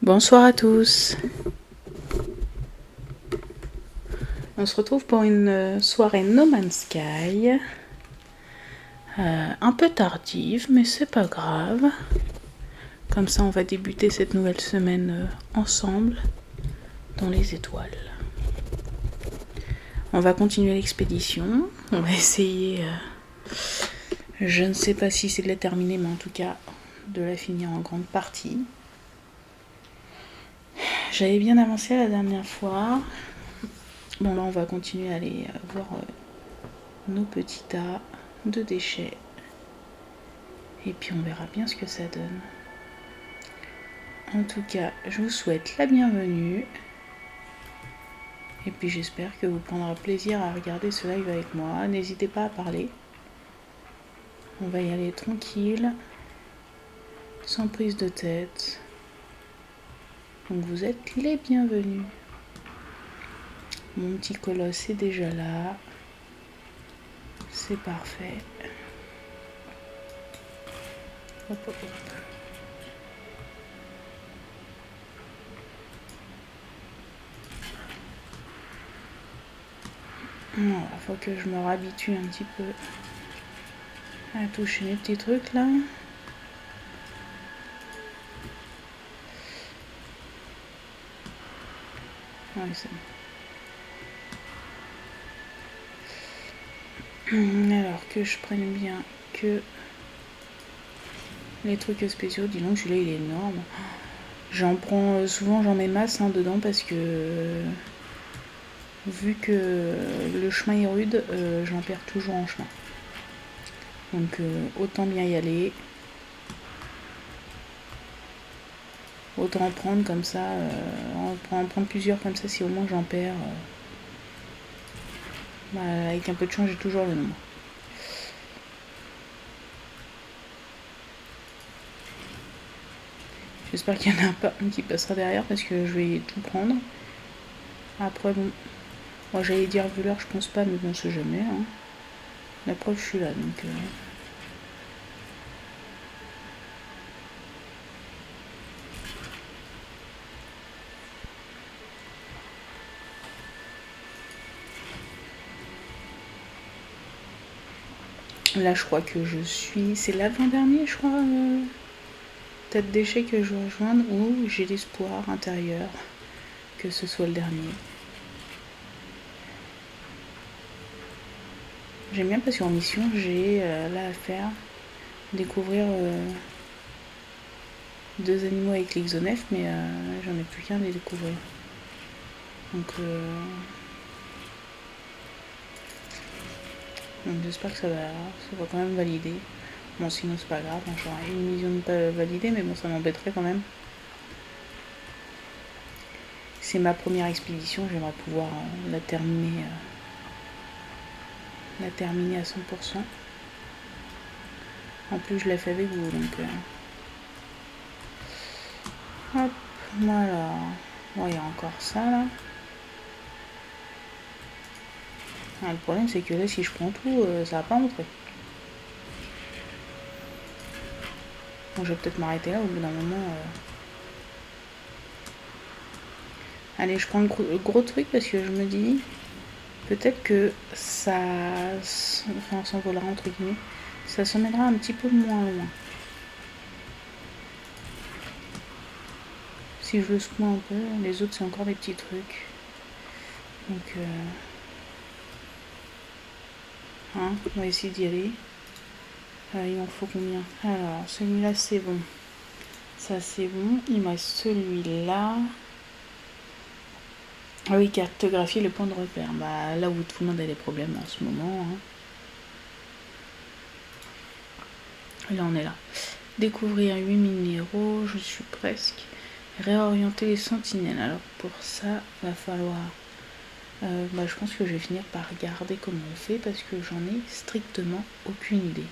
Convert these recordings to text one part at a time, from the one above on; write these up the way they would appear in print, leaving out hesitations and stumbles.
Bonsoir à tous. On se retrouve pour une soirée No Man's Sky. Un peu tardive, mais c'est pas grave. Comme ça, on va débuter cette nouvelle semaine ensemble dans les étoiles. On va continuer l'expédition. On va essayer, je ne sais pas si c'est de la terminer, mais en tout cas de la finir en grande partie. J'avais bien avancé la dernière fois. Bon, là, on va continuer à aller voir nos petits tas de déchets. Et puis on verra bien ce que ça donne. En tout cas, je vous souhaite la bienvenue. Et puis j'espère que vous prendrez plaisir à regarder ce live avec moi. N'hésitez pas à parler. On va y aller tranquille, sans prise de tête. Donc vous êtes les bienvenus. Mon petit colosse est déjà là. C'est parfait. Hop, hop, hop. Voilà, faut que je me réhabitue un petit peu à toucher mes petits trucs là. Ouais, c'est bon. Alors que je prenne bien que les trucs spéciaux. Dis donc, celui-là il est énorme. J'en prends souvent, j'en mets masse dedans parce que vu que le chemin est rude, j'en perds toujours en chemin. Donc autant bien y aller. Autant en prendre comme ça, en prendre plusieurs comme ça si au moins j'en perds. Avec un peu de chance, j'ai toujours le nombre. J'espère qu'il n'y en a pas un qui passera derrière parce que je vais tout prendre. Après, bon, moi j'allais dire vu l'heure, je pense pas, mais bon, on sait jamais. Hein. La preuve, je suis là, donc... Là, je crois que je suis... C'est l'avant-dernier, je crois, tas de déchets que je vais rejoindre, ou j'ai l'espoir intérieur que ce soit le dernier. J'aime bien parce qu'en mission, j'ai là à faire découvrir 2 animaux avec l'Ixonef, mais j'en ai plus qu'un à les découvrir. Donc j'espère que ça va quand même valider. Bon, sinon c'est pas grave, hein, j'aurai 1 million de pas validés, mais bon, ça m'embêterait quand même. C'est ma première expédition, j'aimerais pouvoir la terminer à 100%. En plus, je l'ai fait avec vous, donc... Hop, voilà. Bon, il y a encore ça, là. Le problème, c'est que là, si je prends tout, ça va pas rentrer. Bon, je vais peut-être m'arrêter là, au bout d'un moment... Allez, je prends le gros truc, parce que je me dis... Peut-être que ça... Enfin, s'envolera, entre guillemets. Ça s'emmènera un petit peu moins loin. Si je le secoue un peu, les autres, c'est encore des petits trucs. Donc... Hein, on va essayer d'y aller. Il en faut combien? Alors, celui-là, c'est bon. Ça, c'est bon. Il me reste celui-là. Ah oui, cartographier le point de repère. Bah, là où tout le monde a des problèmes en ce moment. Hein. Là, on est là. Découvrir 8 minéraux. Je suis presque. Réorienter les sentinelles. Alors, pour ça, va falloir... je pense que je vais finir par regarder comment on fait parce que j'en ai strictement aucune idée.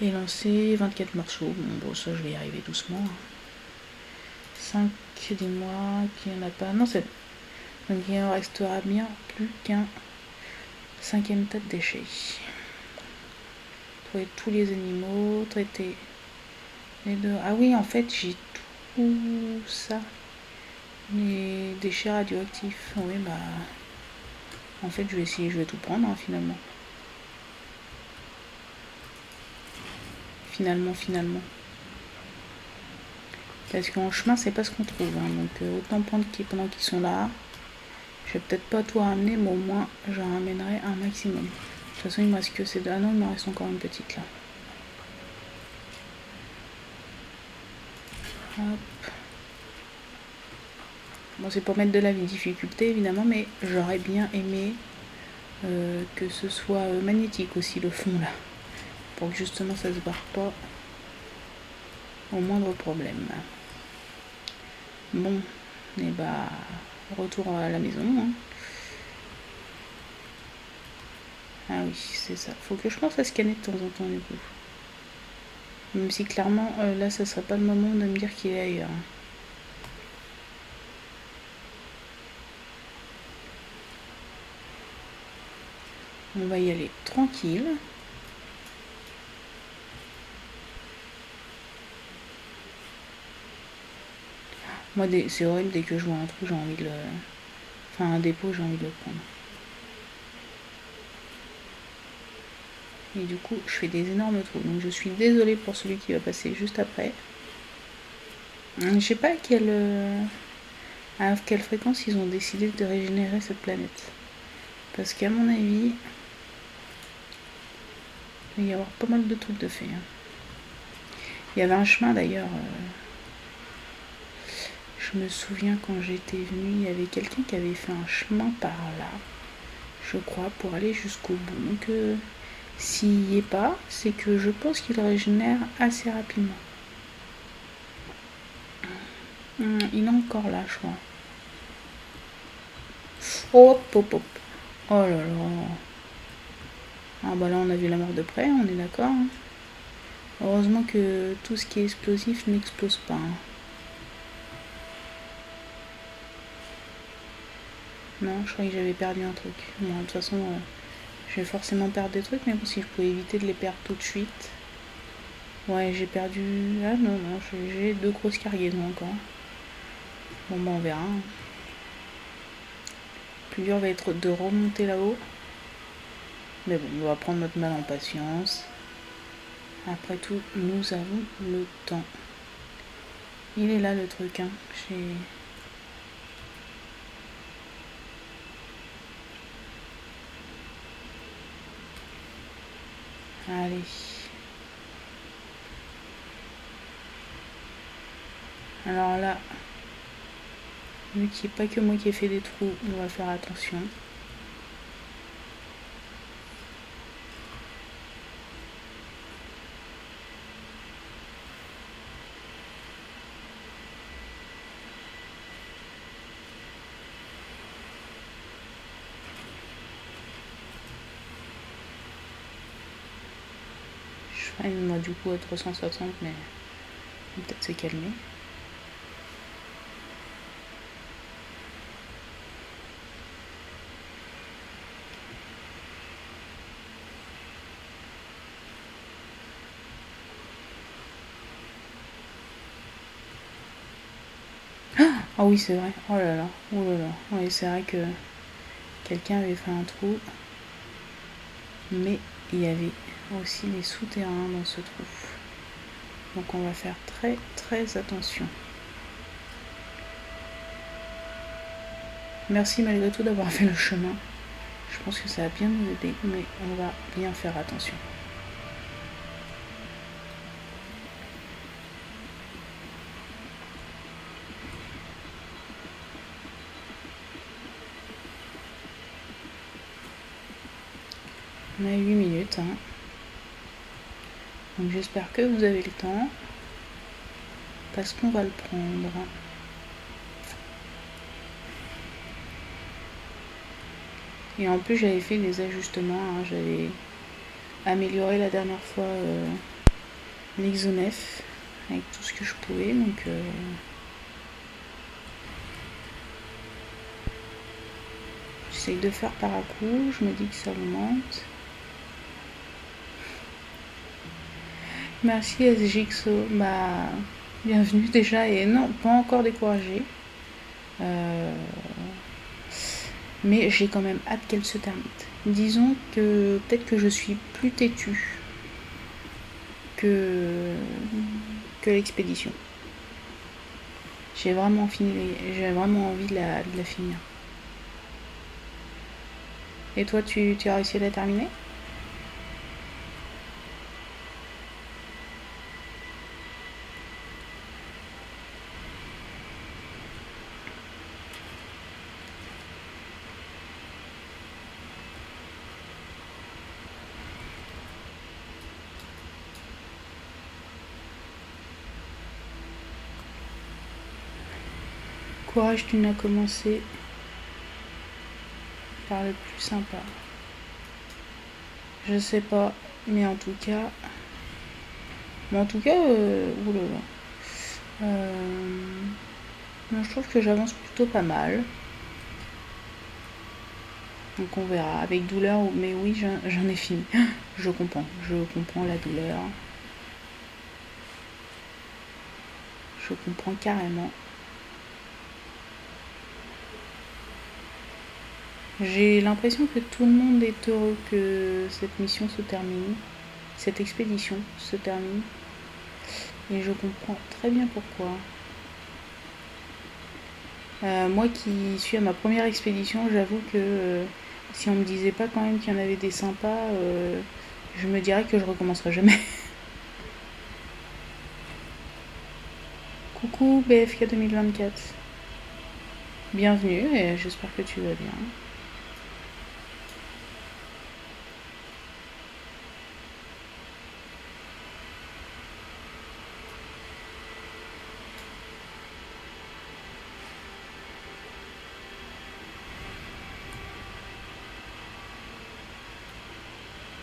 Et lancer 24 morceaux. Bon, ça, je vais y arriver doucement. 5, dis-moi qu'il n'y en a pas. Non, c'est... Donc, il en restera bien plus qu'un 5e tas de déchets. Trouver tous les animaux, traiter les deux. Ah oui, en fait, j'ai tout. Ou ça. Les déchets radioactifs. Oui, bah... En fait, je vais essayer, je vais tout prendre, hein, finalement. Finalement. Parce qu'en chemin, c'est pas ce qu'on trouve. Hein, donc, autant prendre pendant qu'ils sont là. Je vais peut-être pas tout ramener, mais au moins, j'en ramènerai un maximum. De toute façon, il me reste que ces deux. Ah non, il me reste encore une petite, là. Hop. Bon, c'est pour mettre de la difficulté, évidemment, mais j'aurais bien aimé que ce soit magnétique aussi, le fond, là. Pour que, justement, ça se barre pas au moindre problème. Bon, et bah, retour à la maison. Hein. Ah oui, c'est ça. Faut que je pense à scanner de temps en temps, du coup. Même si, clairement, là, ça serait pas le moment de me dire qu'il est ailleurs. On va y aller tranquille. Moi, c'est horrible, dès que je vois un trou, j'ai envie de le... Enfin, un dépôt, j'ai envie de le prendre. Et du coup, je fais des énormes trous. Donc, je suis désolée pour celui qui va passer juste après. Je sais pas à quelle fréquence ils ont décidé de régénérer cette planète. Parce qu'à mon avis, il va y avoir pas mal de trucs de fait. Hein. Il y avait un chemin d'ailleurs. Je me souviens quand j'étais venue, il y avait quelqu'un qui avait fait un chemin par là, je crois, pour aller jusqu'au bout. Donc, s'il n'y est pas, c'est que je pense qu'il régénère assez rapidement. Il est encore là, je crois. Hop, hop, hop. Oh là là. Ah bah là, on a vu la mort de près, on est d'accord. Hein. Heureusement que tout ce qui est explosif n'explose pas. Hein. Non, je croyais que j'avais perdu un truc. Bon, de toute façon, je vais forcément perdre des trucs, mais bon, si je pouvais éviter de les perdre tout de suite. Ouais, j'ai perdu... Ah non, j'ai 2 grosses cargaisons encore. Bon, bah on verra. Hein. Le plus dur va être de remonter là-haut. Mais bon, on va prendre notre mal en patience. Après tout, nous avons le temps. Il est là le truc, hein. Allez. Alors là, vu qu'il n'y a pas que moi qui ai fait des trous, on va faire attention. Je freine moi du coup à 360, mais on va peut-être se calmer. Ah oui, c'est vrai. Oh là là. Oh là là. Oui, c'est vrai que quelqu'un avait fait un trou. Mais il y avait aussi les souterrains dans ce trou. Donc on va faire très très attention. Merci malgré tout d'avoir fait le chemin. Je pense que ça va bien nous aider, mais on va bien faire attention. On a 8 minutes. Hein. Donc j'espère que vous avez le temps. Parce qu'on va le prendre. Et en plus j'avais fait des ajustements. Hein. J'avais amélioré la dernière fois l'Ixonef avec tout ce que je pouvais. Donc j'essaye de faire par à coup. Je me dis que ça augmente. Merci SGXO. Bah, Bienvenue déjà, et non, pas encore découragée. Mais j'ai quand même hâte qu'elle se termine. Disons que peut-être que je suis plus têtue que l'expédition. J'ai vraiment envie de la finir. Et toi, tu as réussi à la terminer? Courage, tu n'as commencé par le plus sympa. Je sais pas, mais en tout cas... oulala. Je trouve que j'avance plutôt pas mal. Donc on verra, avec douleur, mais oui, j'en ai fini. Je comprends la douleur. Je comprends carrément. J'ai l'impression que tout le monde est heureux que cette mission se termine, cette expédition se termine. Et je comprends très bien pourquoi. Moi qui suis à ma première expédition, j'avoue que si on me disait pas quand même qu'il y en avait des sympas, je me dirais que je recommencerai jamais. Coucou BFK 2024. Bienvenue et j'espère que tu vas bien.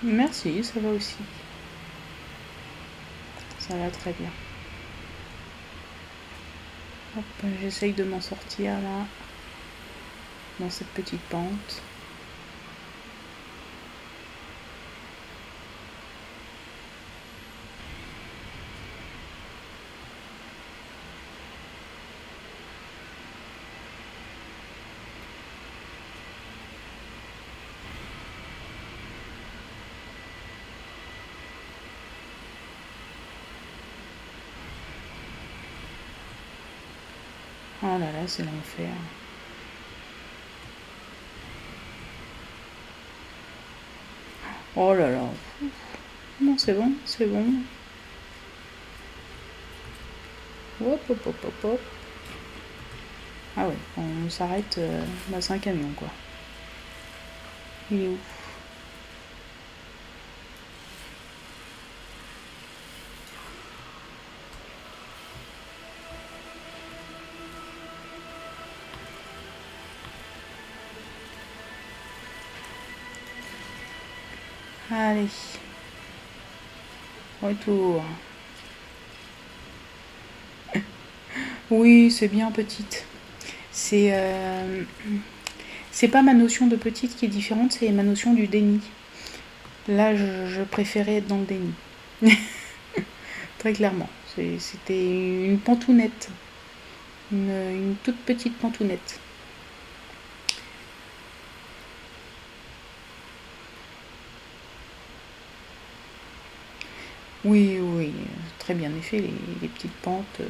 Merci, ça va aussi. Ça va très bien. Hop, j'essaye de m'en sortir là, dans cette petite pente. Oh là là, c'est l'enfer. Oh là là. Non, c'est bon, c'est bon. Hop, hop, hop, hop, hop. Ah ouais, on s'arrête. Bah, c'est un camion quoi. Il est où? Allez. Retour. Oui, c'est bien petite. C'est pas ma notion de petite qui est différente, c'est ma notion du déni. Là, je préférais être dans le déni. Très clairement. C'était une pantounette. Une toute petite pantounette. Oui, oui, très bien fait, les petites pentes.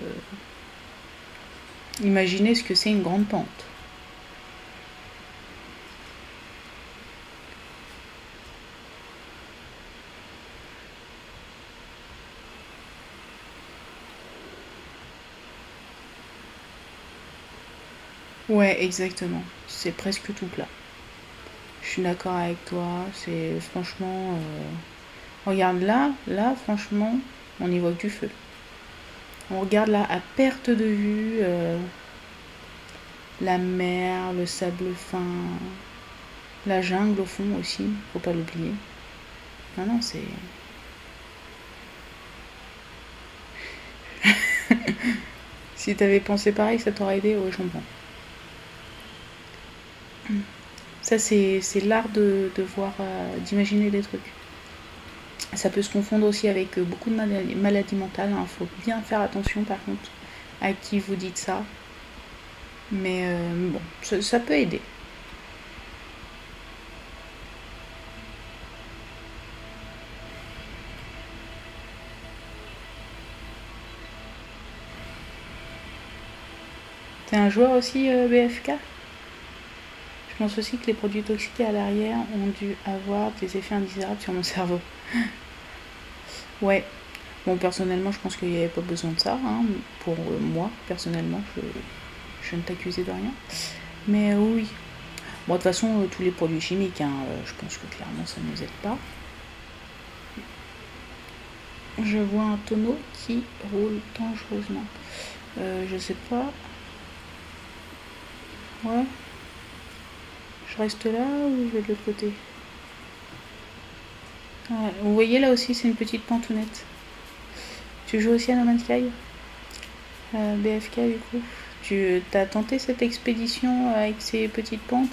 Imaginez ce que c'est une grande pente. Ouais, exactement. C'est presque tout plat. Je suis d'accord avec toi. C'est franchement. Regarde là, franchement, on y voit que du feu. On regarde là à perte de vue la mer, le sable fin, la jungle au fond aussi, faut pas l'oublier. Non, non, c'est. Si t'avais pensé pareil, ça t'aurait aidé, ouais, je comprends. Ça, c'est l'art de voir, d'imaginer des trucs. Ça peut se confondre aussi avec beaucoup de maladies mentales. Il faut bien faire attention par contre à qui vous dites ça. Mais bon, ça peut aider. T'es un joueur aussi BFK? Je pense aussi que les produits toxiques à l'arrière ont dû avoir des effets indésirables sur mon cerveau. Ouais. Bon, personnellement, je pense qu'il n'y avait pas besoin de ça. Hein. Pour moi, personnellement, je ne t'accusais de rien. Mais oui. Bon, de toute façon, tous les produits chimiques, hein, je pense que clairement, ça ne nous aide pas. Je vois un tonneau qui roule dangereusement. Je sais pas. Ouais. Je reste là ou je vais de l'autre côté? Ouais. Vous voyez, là aussi, c'est une petite pantounette. Tu joues aussi à No Man's Sky? BFK, du coup. Tu as tenté cette expédition avec ces petites pentes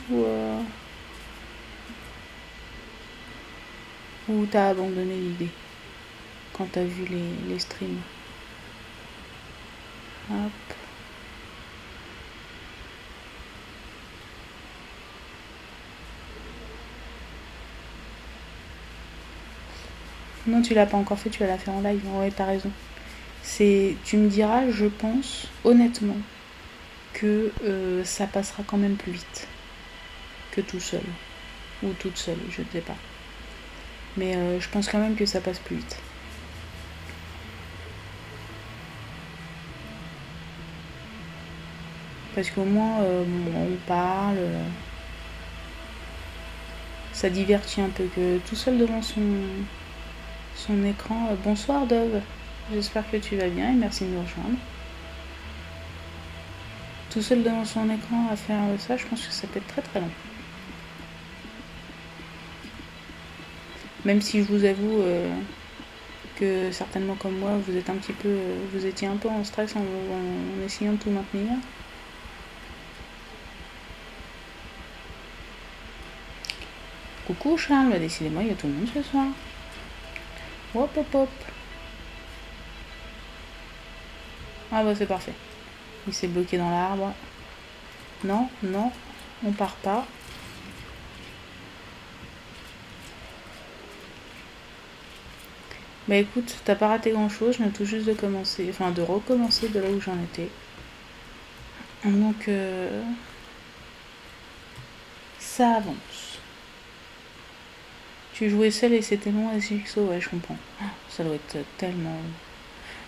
ou t'as abandonné l'idée quand t'as vu les streams? Hop. Non, tu l'as pas encore fait, tu vas la faire en live. Ouais, t'as raison. Tu me diras, je pense, honnêtement, que ça passera quand même plus vite que tout seul. Ou toute seule, je ne sais pas. Mais je pense quand même que ça passe plus vite. Parce qu'au moins, on parle, ça divertit un peu que tout seul devant son écran. Bonsoir Dove, j'espère que tu vas bien et merci de nous rejoindre. Tout seul devant son écran à faire ça, je pense que ça peut être très très long. Même si je vous avoue que certainement comme moi, vous étiez un peu en stress en essayant de tout maintenir. Coucou Charles, décidément il y a tout le monde ce soir. Hop hop hop. Ah bah c'est parfait. Il s'est bloqué dans l'arbre. Non, non, on part pas. Bah écoute, t'as pas raté grand chose, je viens tout juste de commencer, enfin de recommencer de là où j'en étais. Donc ça avance. Tu jouais seul et c'était long à SXO, ouais je comprends. Ça doit être tellement...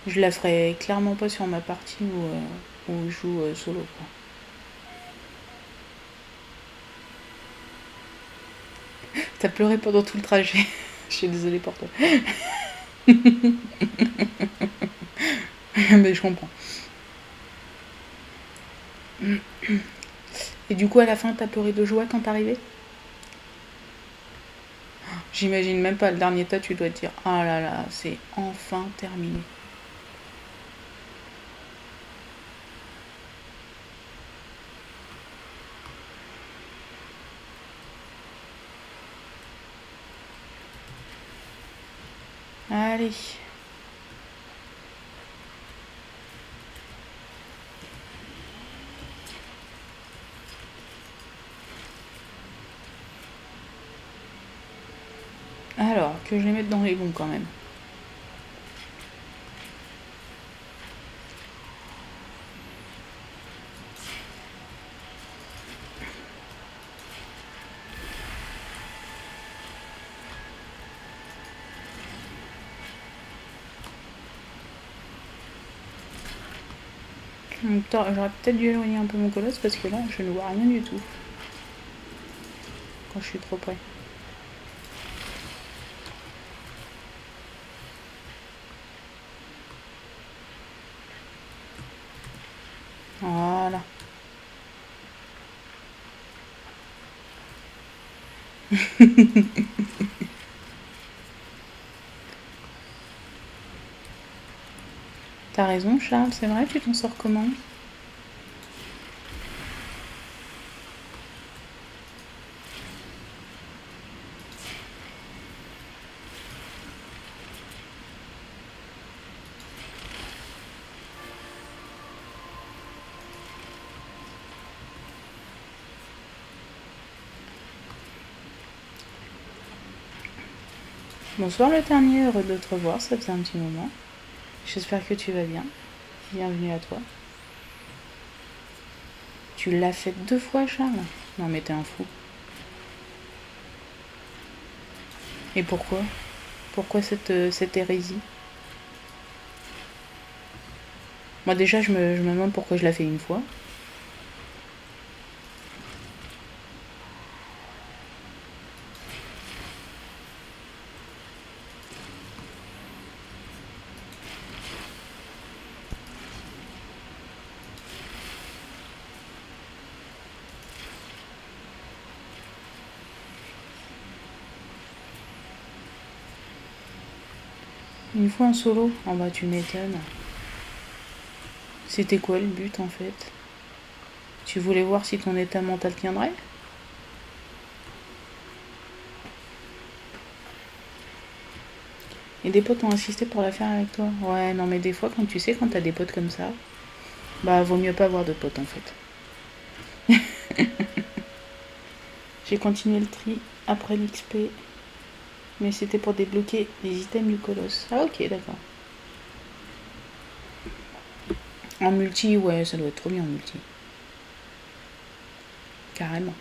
Je la ferai clairement pas sur ma partie où je joue solo quoi. T'as pleuré pendant tout le trajet. Je suis désolée pour toi. Mais je comprends. Et du coup, à la fin, t'as pleuré de joie quand t'arrivais? J'imagine même pas, le dernier tas, tu dois te dire, ah là là, c'est enfin terminé. Allez. Alors, que je les mette dans les bons quand même. J'aurais peut-être dû éloigner un peu mon colosse parce que là, je ne vois rien du tout. Quand je suis trop près. Voilà. T'as raison, Charles, c'est vrai, tu t'en sors comment? Bonsoir le dernier, heureux de te revoir, ça faisait un petit moment. J'espère que tu vas bien. Bienvenue à toi. Tu l'as fait 2 fois, Charles? Non mais t'es un fou. Et pourquoi? Pourquoi cette hérésie? Moi déjà je me demande pourquoi je l'ai fait une fois. Une fois en solo? Oh bah tu m'étonnes. C'était quoi le but en fait? Tu voulais voir si ton état mental tiendrait? Et des potes ont insisté pour la faire avec toi? Ouais, non mais des fois quand tu sais quand t'as des potes comme ça, bah vaut mieux pas avoir de potes en fait. J'ai continué le tri après l'XP, mais c'était pour débloquer les items du colosse. Ah ok, d'accord. En multi, ouais, ça doit être trop bien en multi. Carrément.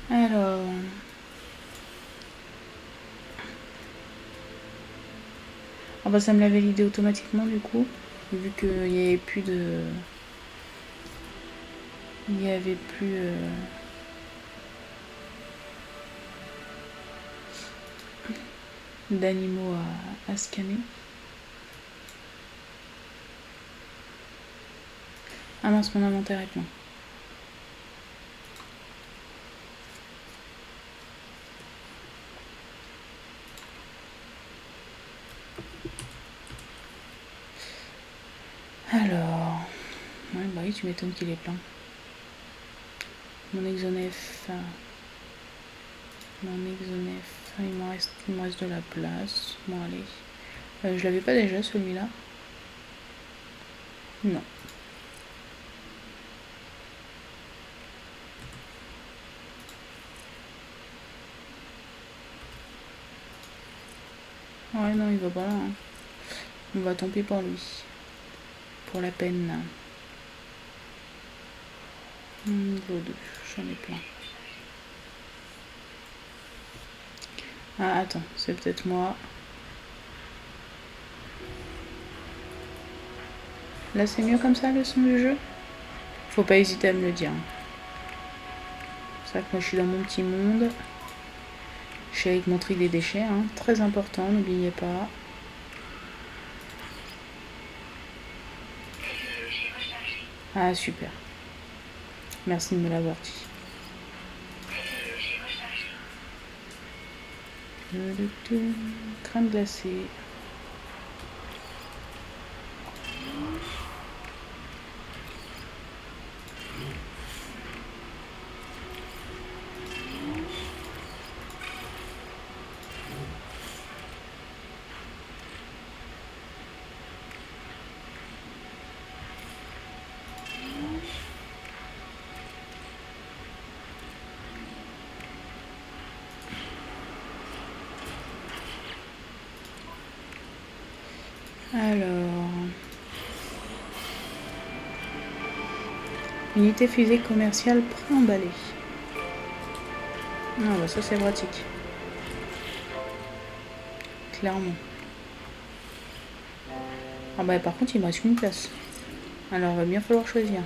Alors... Ah bah ça me l'avait validé automatiquement du coup, vu qu'il n'y avait plus de... Il n'y avait plus... d'animaux à scanner. Ah mince, mon inventaire est plein. Alors... Ouais, bah oui, tu m'étonnes qu'il est plein. Mon exonef... il me reste de la place. Bon, allez. Je l'avais pas déjà, celui-là? Non. Ouais, non, il va pas là. Hein. On va tomber pour lui. Pour la peine. Niveau 2, j'en ai plein. Ah, attends, c'est peut-être moi. Là, c'est mieux comme ça, le son du jeu? Faut pas hésiter à me le dire. C'est vrai que moi, je suis dans mon petit monde. Je suis avec mon tri des déchets, hein. Très important, n'oubliez pas. Ah, super. Merci de me l'avoir dit. Crème glacée. Alors... Unité fusée commerciale pré-emballée. Ah bah ça c'est pratique. Clairement. Ah bah par contre il me reste qu'une place. Alors il va bien falloir choisir.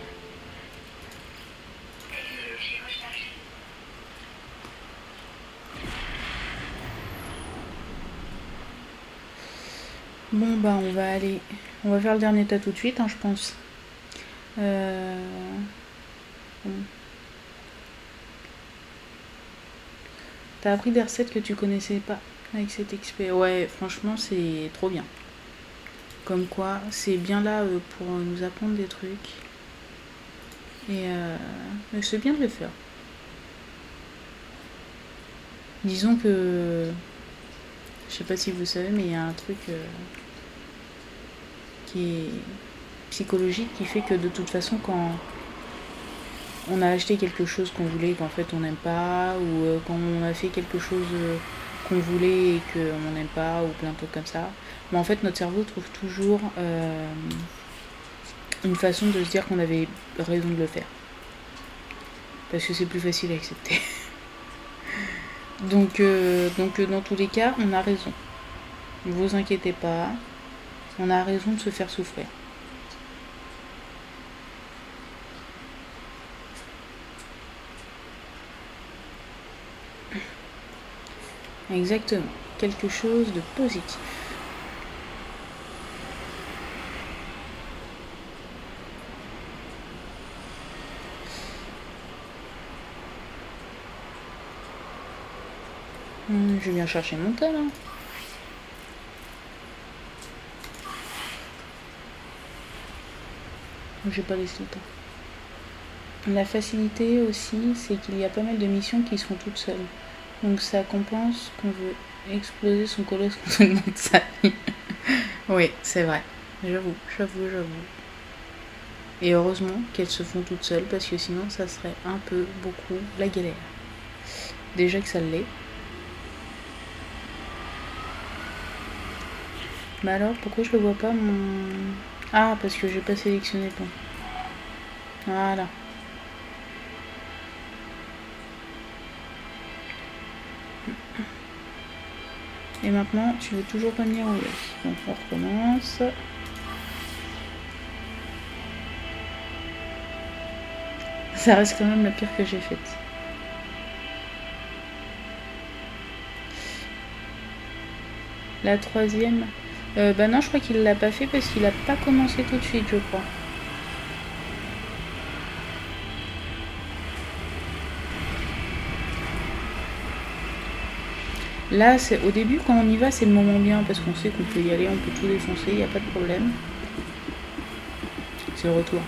Bon bah on va aller... On va faire le dernier tas tout de suite, hein, je pense. Bon. T'as appris des recettes que tu connaissais pas avec cet XP. Ouais, franchement c'est trop bien. Comme quoi, c'est bien là pour nous apprendre des trucs. Et c'est bien de le faire. Disons que... Je sais pas si vous savez, mais il y a un truc qui est psychologique qui fait que de toute façon, quand on a acheté quelque chose qu'on voulait et qu'en fait on n'aime pas, ou quand on a fait quelque chose qu'on voulait et qu'on n'aime pas, ou plein de trucs comme ça. Mais en fait, notre cerveau trouve toujours une façon de se dire qu'on avait raison de le faire. Parce que c'est plus facile à accepter. Donc, dans tous les cas, on a raison. Ne vous inquiétez pas, on a raison de se faire souffrir. Exactement, quelque chose de positif. Je viens chercher mon thé là. J'ai pas laissé le temps. La facilité aussi, c'est qu'il y a pas mal de missions qui sont toutes seules. Donc ça compense qu'on veut exploser son colosse contre le monde de sa vie. Oui, c'est vrai. J'avoue. Et heureusement qu'elles se font toutes seules, parce que sinon ça serait un peu beaucoup la galère. Déjà que ça l'est. Bah alors, pourquoi je le vois pas mon... Ah, parce que j'ai pas sélectionné le pont. Voilà. Et maintenant, tu veux toujours pas me dire où est. Donc on recommence. Ça reste quand même la pire que j'ai faite. La troisième... bah non, je crois qu'il l'a pas fait parce qu'il a pas commencé tout de suite, je crois. Là, c'est au début, quand on y va, c'est le moment bien parce qu'on sait qu'on peut y aller, on peut tout défoncer, il n'y a pas de problème. C'est le retour.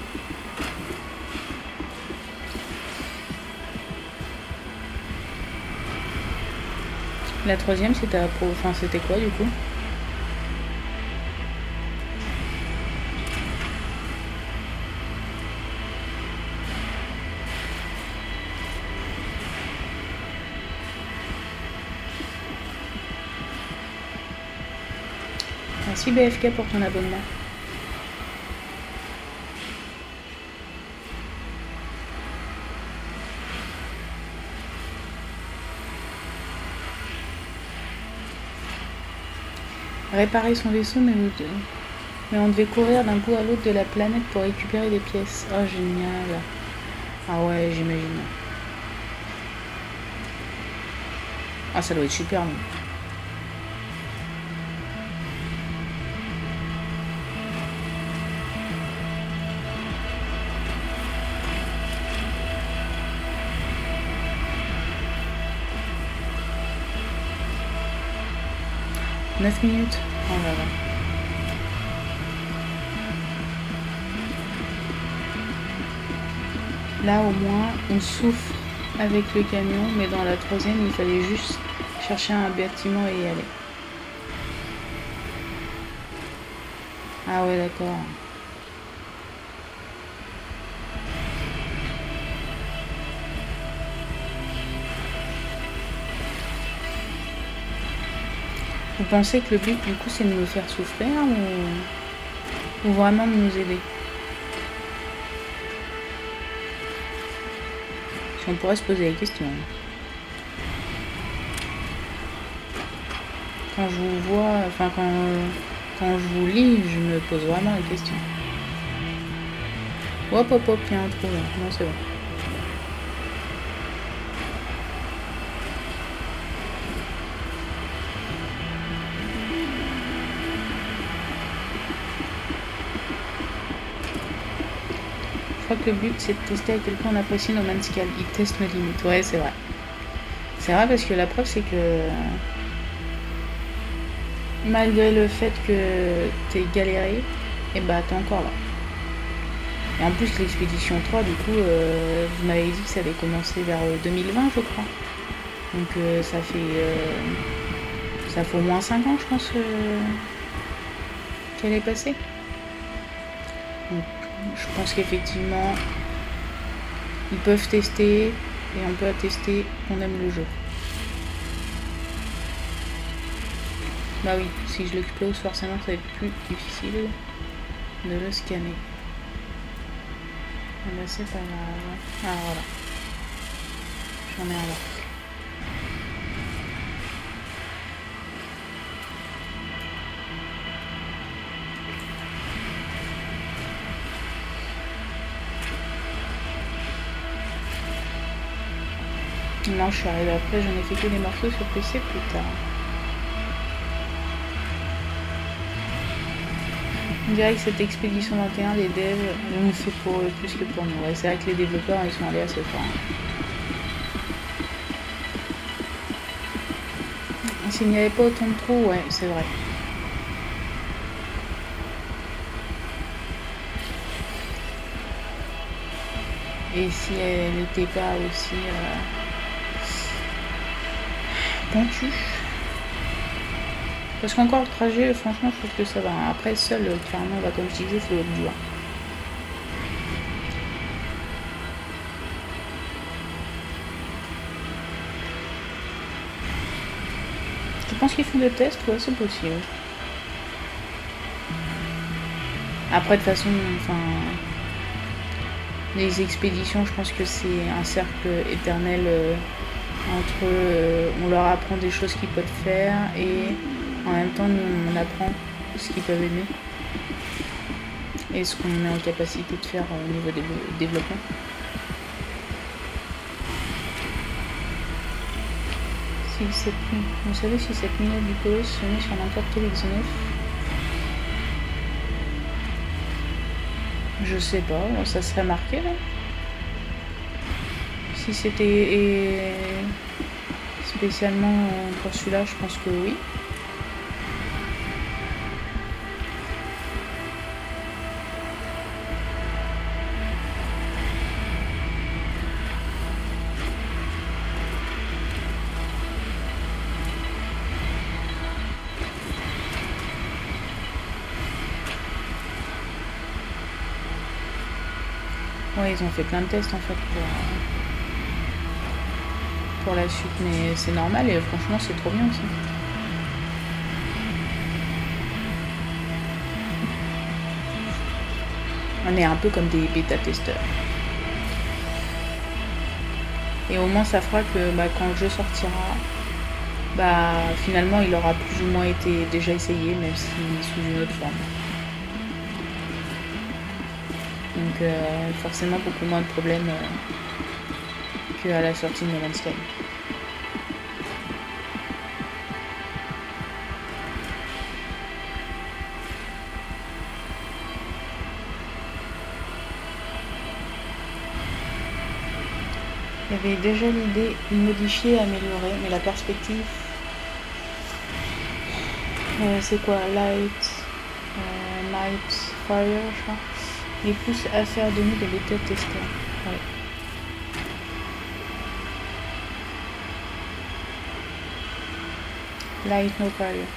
La troisième, c'était enfin, c'était quoi du coup? Merci BFK pour ton abonnement. Réparer son vaisseau, mais on devait courir d'un bout à l'autre de la planète pour récupérer des pièces. Oh, génial. Ah ouais, j'imagine. Ah, ça doit être super long. « 9 minutes. Oh là là. Là, au moins, on souffre avec le camion, mais dans la troisième, il fallait juste chercher un bâtiment et y aller. Ah ouais, d'accord. Vous pensez que le but, du coup, c'est de nous faire souffrir ou vraiment de nous aider? Si on pourrait se poser la question. Quand je vous vois, enfin quand je vous lis, je me pose vraiment la question. Hop, il y a un trou là. Non, c'est bon. Je crois que le but, c'est de tester à quel point on apprécie No Man's Sky. Il teste nos limites. Ouais, c'est vrai. C'est vrai parce que la preuve, c'est que malgré le fait que t'es galéré, et bah t'es encore là. Et en plus, l'expédition 3, du coup, vous m'avez dit que ça avait commencé vers 2020, je crois. Donc ça fait au moins 5 ans, je pense, qu'elle est passée. Donc, je pense qu'effectivement, ils peuvent tester et on peut attester qu'on aime le jeu. Bah oui, si je l'explose, forcément ça va être plus difficile de le scanner. Ah bah c'est pas grave. Ah voilà. J'en ai un là. Non, je suis arrivée après, j'en ai fait que des morceaux sur PC plus tard. On dirait que cette expédition 21, les devs l'ont fait pour eux plus que pour nous. Ouais, c'est vrai que les développeurs, ils sont allés assez fort. S'il n'y avait pas autant de trous, ouais, c'est vrai. Et si elle n'était pas aussi pentue. Parce qu'encore le trajet, franchement, je trouve que ça va. Après, seul, clairement, bah, comme je disais, c'est l'autre jour. Je pense qu'ils font des tests, ouais, c'est possible. Après, de toute façon, enfin, les expéditions, je pense que c'est un cercle éternel entre on leur apprend des choses qu'ils peuvent faire et en même temps, nous, on apprend ce qu'ils peuvent aimer et ce qu'on est en capacité de faire au niveau des développement. Vous savez si cette minute du colosse se met sur n'importe quel X9? Je sais pas, ça serait marqué là. Si c'était spécialement pour celui-là, je pense que oui. Ouais, ils ont fait plein de tests en fait pour la suite, mais c'est normal et franchement c'est trop bien aussi. On est un peu comme des bêta-testeurs. Et au moins ça fera que quand le jeu sortira, finalement il aura plus ou moins été déjà essayé, même si sous une autre forme. Donc forcément beaucoup moins de problèmes qu'à la sortie de No Man's Sky. Il y avait déjà l'idée de modifier et améliorer, mais la perspective, c'est quoi? Light, Night, Fire, je crois. Les pousse à faire de nous des bêta-testeurs. Ouais. Light, No Fire.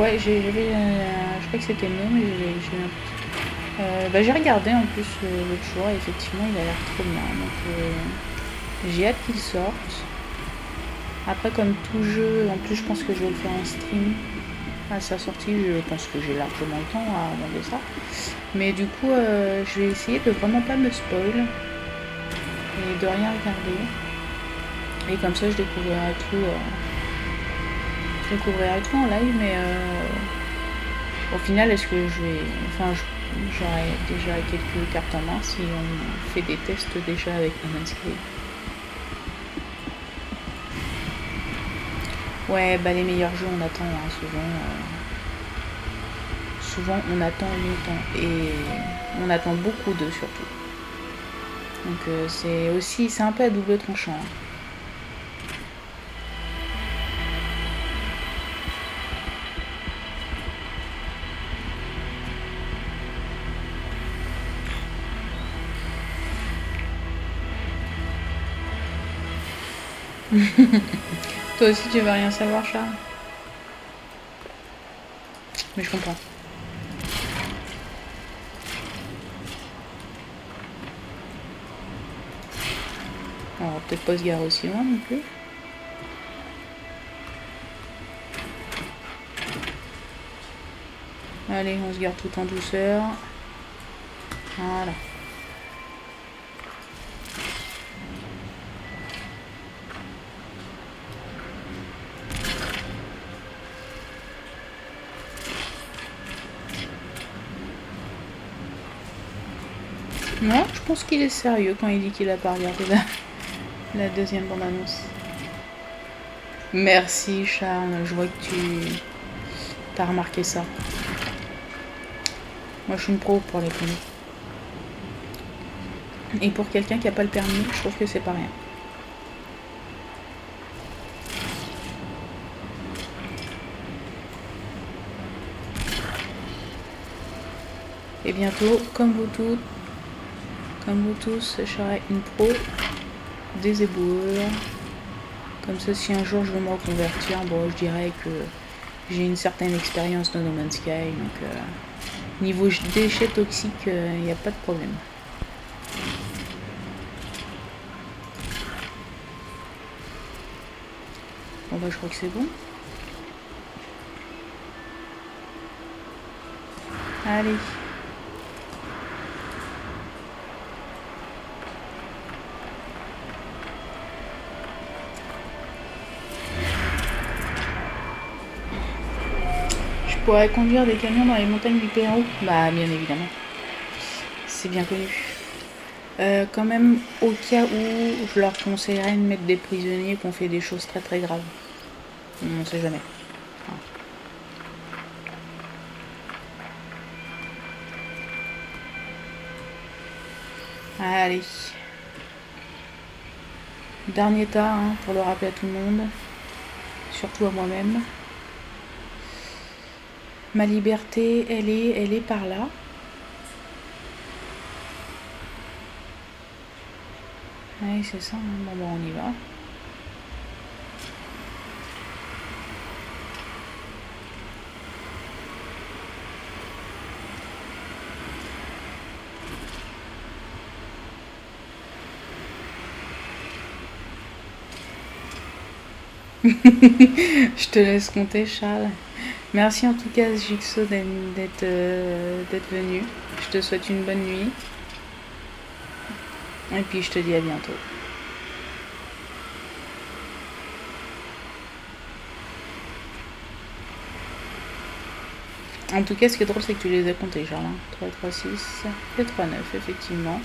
Ouais, j'avais, je crois que c'était non, mais j'ai regardé en plus l'autre jour, et effectivement il a l'air trop bien. Donc j'ai hâte qu'il sorte. Après, comme tout jeu, en plus je pense que je vais le faire en stream à sa sortie, je pense que j'ai largement le temps à regarder ça. Mais du coup, je vais essayer de vraiment pas me spoil et de rien regarder. Et comme ça, je découvrirai tout en live, mais au final, est-ce que je vais... Enfin, j'aurai déjà quelques cartes en main si on fait des tests déjà avec No Man's Sky. Ouais, les meilleurs jeux, on attend souvent. Souvent, on attend longtemps et on attend beaucoup d'eux surtout. Donc c'est un peu à double tranchant. Hein. Toi aussi, tu veux rien savoir, Charles? Mais je comprends. On va peut-être pas se garer aussi loin non plus. Allez, on se garde tout en douceur. Voilà. Non, je pense qu'il est sérieux quand il dit qu'il a pas regardé la deuxième bande-annonce. Merci Charles, je vois que tu as remarqué ça. Moi je suis une pro pour les conneries. Et pour quelqu'un qui n'a pas le permis, je trouve que c'est pas rien. Et bientôt, comme vous tous, je serai une pro des éboueurs. Comme ça, si un jour je veux me reconvertir, bon, je dirais que j'ai une certaine expérience dans No Man's Sky. Donc, niveau déchets toxiques, il n'y a pas de problème. Bon, bah, je crois que c'est bon. Allez. Je pourrais conduire des camions dans les montagnes du Pérou? Bah, bien évidemment. C'est bien connu. Quand même, au cas où, je leur conseillerais de mettre des prisonniers qui ont fait des choses très très graves. On ne sait jamais. Allez. Dernier tas, hein, pour le rappeler à tout le monde. Surtout à moi-même. Ma liberté, elle est par là. Oui, c'est ça. Hein. Bon, bah, on y va. Je te laisse compter, Charles. Merci en tout cas, Jigsaw, d'être venu. Je te souhaite une bonne nuit. Et puis je te dis à bientôt. En tout cas, ce qui est drôle, c'est que tu les as comptés, Charles. 3, 3, 6 et 3, 9, effectivement.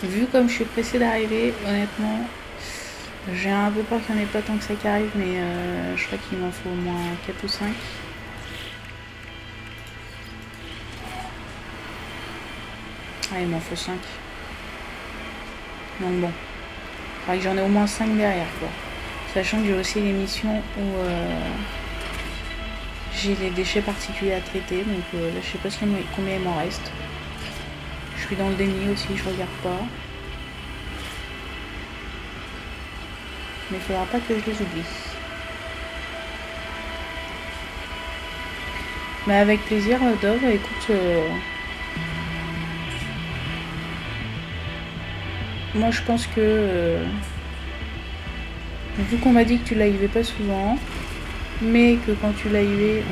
Vu comme je suis pressée d'arriver, honnêtement, j'ai un peu peur qu'il n'y en ait pas tant que ça qui arrive, mais je crois qu'il m'en faut au moins 4 ou 5. Ah, il m'en faut 5. Donc bon, il faudrait que j'en ai au moins 5 derrière, quoi. Sachant que j'ai aussi les missions où j'ai les déchets particuliers à traiter, donc là je sais pas combien il m'en reste. Je suis dans le déni aussi, je regarde pas. Mais il faudra pas que je les oublie. Mais avec plaisir, Dove, écoute, moi je pense que vu qu'on m'a dit que tu l'avais pas souvent, mais que quand tu l'avais,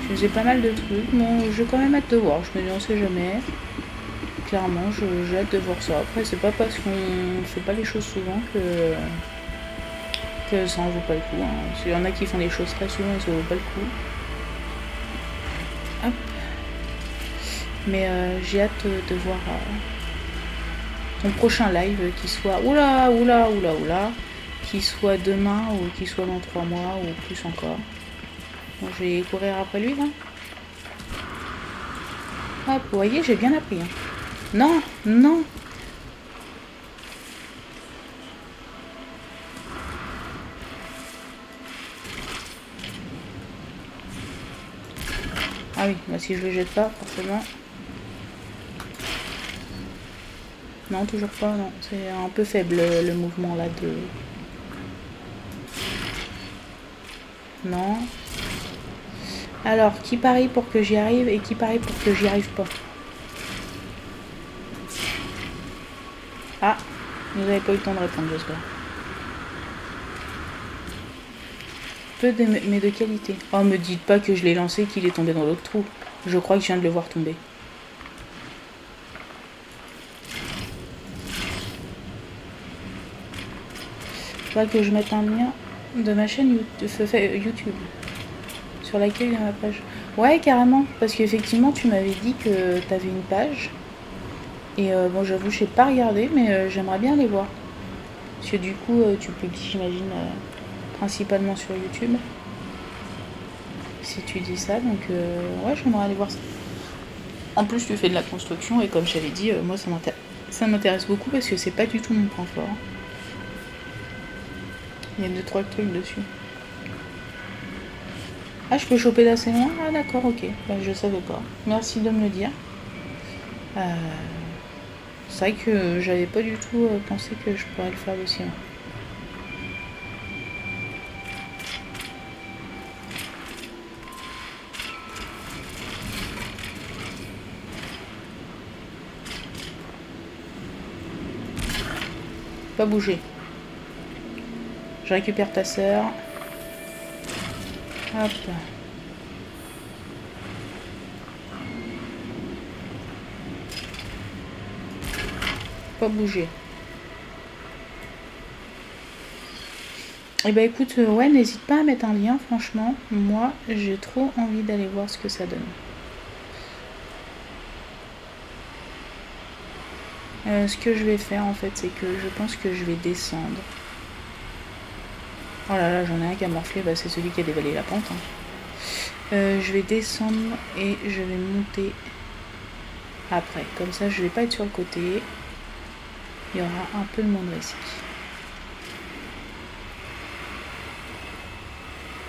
tu faisais pas mal de trucs, bon, j'ai quand même hâte de voir. Je me dis on sait jamais. Clairement, j'ai hâte de voir ça. Après, c'est pas parce qu'on fait pas les choses souvent que ça en vaut pas le coup. Hein. Il y en a qui font les choses très souvent et ça vaut pas le coup. Hop. Mais j'ai hâte de voir ton prochain live qui soit oula, qui soit demain ou qui soit dans 3 mois ou plus encore. Bon, je vais courir après lui là. Hop, vous voyez, j'ai bien appris. Hein. Non, non. Ah oui, bah si je le jette pas, forcément. Non, toujours pas, non. C'est un peu faible le mouvement là de... Non. Alors, qui parie pour que j'y arrive et qui parie pour que j'y arrive pas? Ah, vous n'avez pas eu le temps de répondre, j'espère. Peu de, mais de qualité. Oh, me dites pas que je l'ai lancé et qu'il est tombé dans l'autre trou. Je crois que je viens de le voir tomber. Faudrait que je mette un lien de ma chaîne YouTube sur l'accueil de ma page. Ouais, carrément, parce qu'effectivement, tu m'avais dit que t'avais une page. Et bon, j'avoue, je sais pas regarder, mais j'aimerais bien les voir. Parce que du coup, tu publies, j'imagine, principalement sur YouTube. Si tu dis ça, donc ouais, j'aimerais aller voir ça. En plus, tu fais de la construction, et comme je t'avais dit, moi, ça m'intéresse beaucoup parce que c'est pas du tout mon point fort. Il y a 2-3 trucs dessus. Ah, je peux choper d'assez loin? Ah, d'accord, ok. Bah, je savais pas. Merci de me le dire. C'est vrai que j'avais pas du tout pensé que je pourrais le faire aussi loin. Pas bouger. Je récupère ta sœur. Hop. Pas bouger. Et bah écoute, ouais, n'hésite pas à mettre un lien, franchement. Moi, j'ai trop envie d'aller voir ce que ça donne. Ce que je vais faire, en fait, c'est que je pense que je vais descendre. Oh là là, j'en ai un qui a morflé, bah c'est celui qui a dévalé la pente. Hein. Je vais descendre et je vais monter après. Comme ça, je vais pas être sur le côté. Il y aura un peu de moins de risque.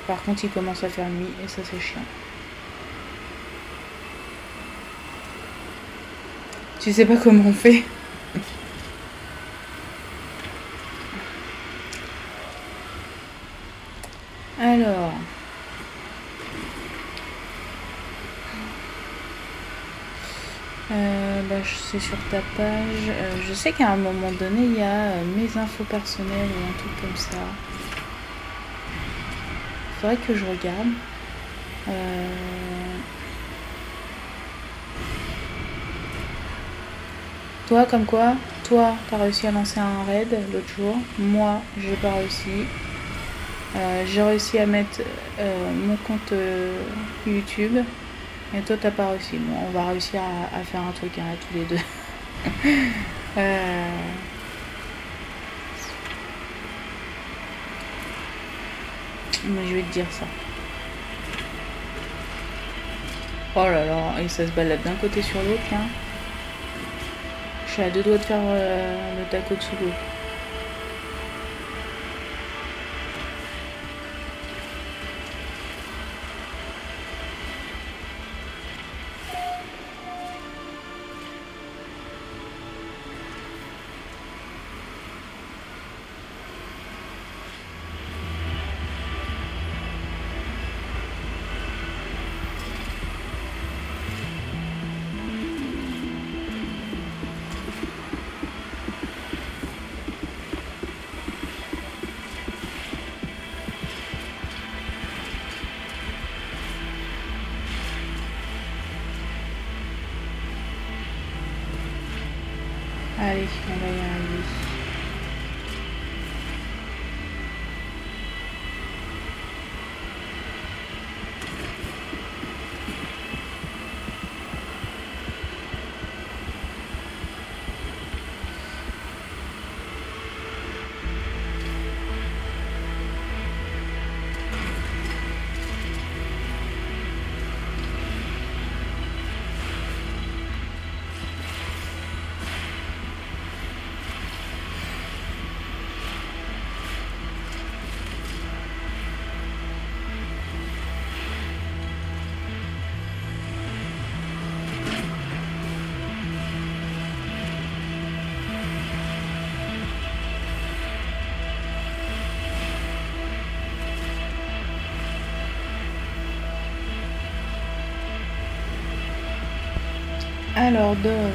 Par contre, il commence à faire nuit et ça, c'est chiant. Tu sais pas comment on fait? Alors... bah, c'est sur ta page. Je sais qu'à un moment donné, il y a mes infos personnelles ou un truc comme ça. Faudrait que je regarde. Toi, comme quoi, toi, t'as réussi à lancer un raid l'autre jour. Moi, j'ai pas réussi. J'ai réussi à mettre mon compte YouTube. Et toi, t'as pas réussi. Bon, on va réussir à faire un truc, hein, tous les deux. Mais je vais te dire ça. Oh là là, et ça se balade d'un côté sur l'autre, là. Je suis à 2 doigts de faire le Takotsubo. Allez, on va y arriver. Alors, Dove,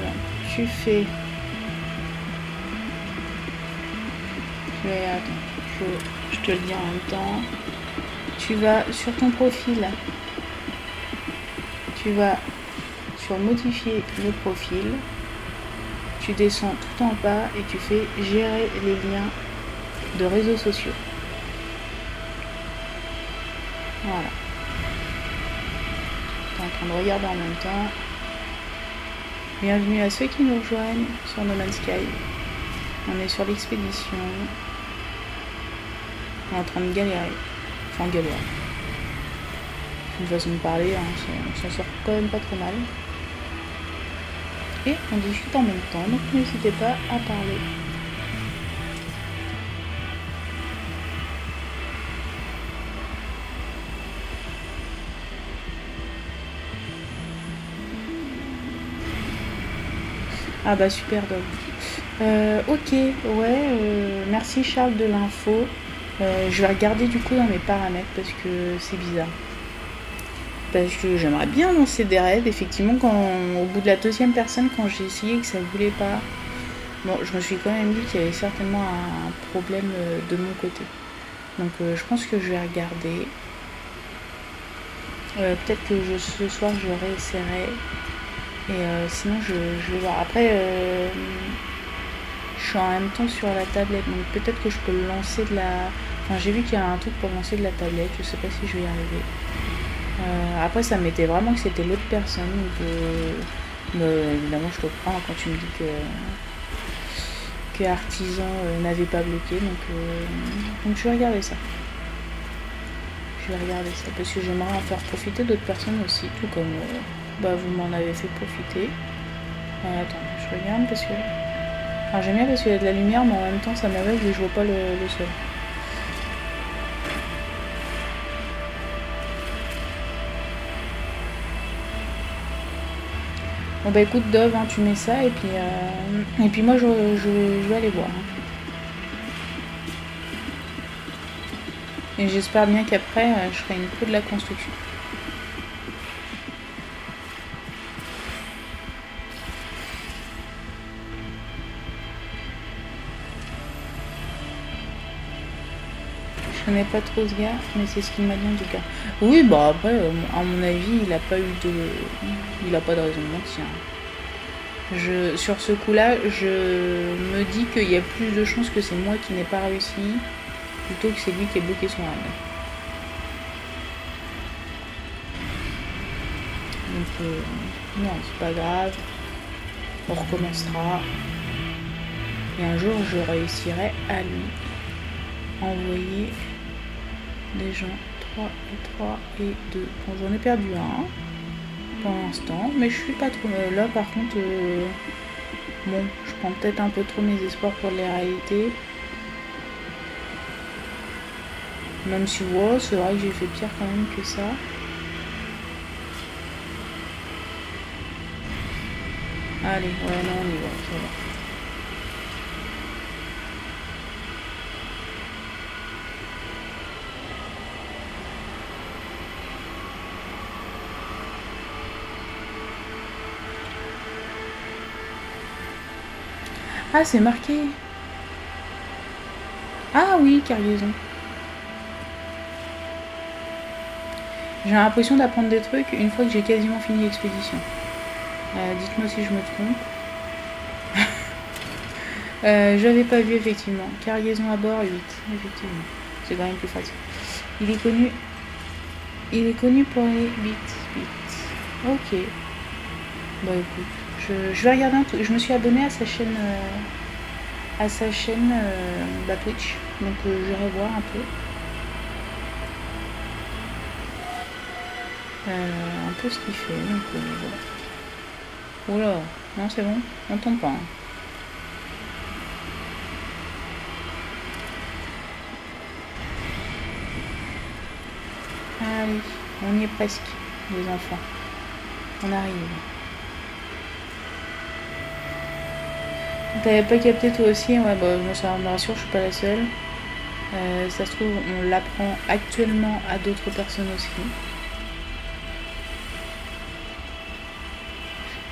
tu fais... Attends, je te le dis en même temps. Tu vas sur ton profil. Tu vas sur modifier le profil. Tu descends tout en bas et tu fais gérer les liens de réseaux sociaux. Voilà. Tu es en train de regarder en même temps. Bienvenue à ceux qui nous rejoignent sur No Man's Sky. On est sur l'expédition. On est en train de galérer. Enfin, galérer. C'est une façon de parler, hein. On s'en sort quand même pas trop mal. Et on discute en même temps, donc n'hésitez pas à parler. Ah bah super Dove. Ok, ouais, merci Charles de l'info. Je vais regarder du coup dans mes paramètres parce que c'est bizarre. Parce que j'aimerais bien lancer des raids, effectivement, au bout de la deuxième personne, quand j'ai essayé et que ça voulait pas, bon, je me suis quand même dit qu'il y avait certainement un problème de mon côté. Donc je pense que je vais regarder. Peut-être que ce soir je réessayerai. Et sinon je vais voir. Après, je suis en même temps sur la tablette, donc peut-être que je peux lancer de la... Enfin, j'ai vu qu'il y a un truc pour lancer de la tablette, je sais pas si je vais y arriver. Après, ça mettait vraiment que c'était l'autre personne. Donc, évidemment, je te prends quand tu me dis que Artisan n'avait pas bloqué. Donc, je vais regarder ça. Je vais regarder ça parce que j'aimerais en faire profiter d'autres personnes aussi, tout comme vous m'en avez fait profiter. Attends, je regarde parce que... Alors, j'aime bien parce qu'il y a de la lumière, mais en même temps, ça m'aveugle et je vois pas le sol. Bon bah écoute Dove, hein, tu mets ça et puis moi je vais aller voir. Et j'espère bien qu'après je ferai une pro de la construction. Je connais pas trop ce gars, mais c'est ce qu'il m'a dit en tout cas. Oui, bah après, à mon avis, il a pas de raison de mentir. Sur ce coup-là, je me dis qu'il y a plus de chances que c'est moi qui n'ai pas réussi, plutôt que c'est lui qui ait bloqué son raid. Donc, non, c'est pas grave. On recommencera. Et un jour, je réussirai à lui envoyer des gens 3 et 3 et 2. Bon, j'en ai perdu un pour l'instant, mais je suis pas trop... Là, par contre, bon, je prends peut-être un peu trop mes espoirs pour les réalités. Même si, ouais, c'est vrai que j'ai fait pire quand même que ça. Allez, ouais, non, on y va, ça va. Ah, c'est marqué. Ah oui, cargaison. J'ai l'impression d'apprendre des trucs une fois que j'ai quasiment fini l'expédition. Dites-moi si je me trompe. J'avais pas vu effectivement. Cargaison à bord 8, effectivement. C'est quand même plus facile. Il est connu pour les bits. Ok. Bah écoute, je vais regarder un truc. Je me suis abonnée à sa chaîne Twitch. Donc j'irai voir un peu. Un peu ce qu'il fait. Donc voilà. Oula, non c'est bon, on tombe pas. Hein. Allez, on y est presque, les enfants. On arrive. T'avais pas capté toi aussi? Ouais, bah ça me rassure, je suis pas la seule. Ça se trouve, on l'apprend actuellement à d'autres personnes aussi.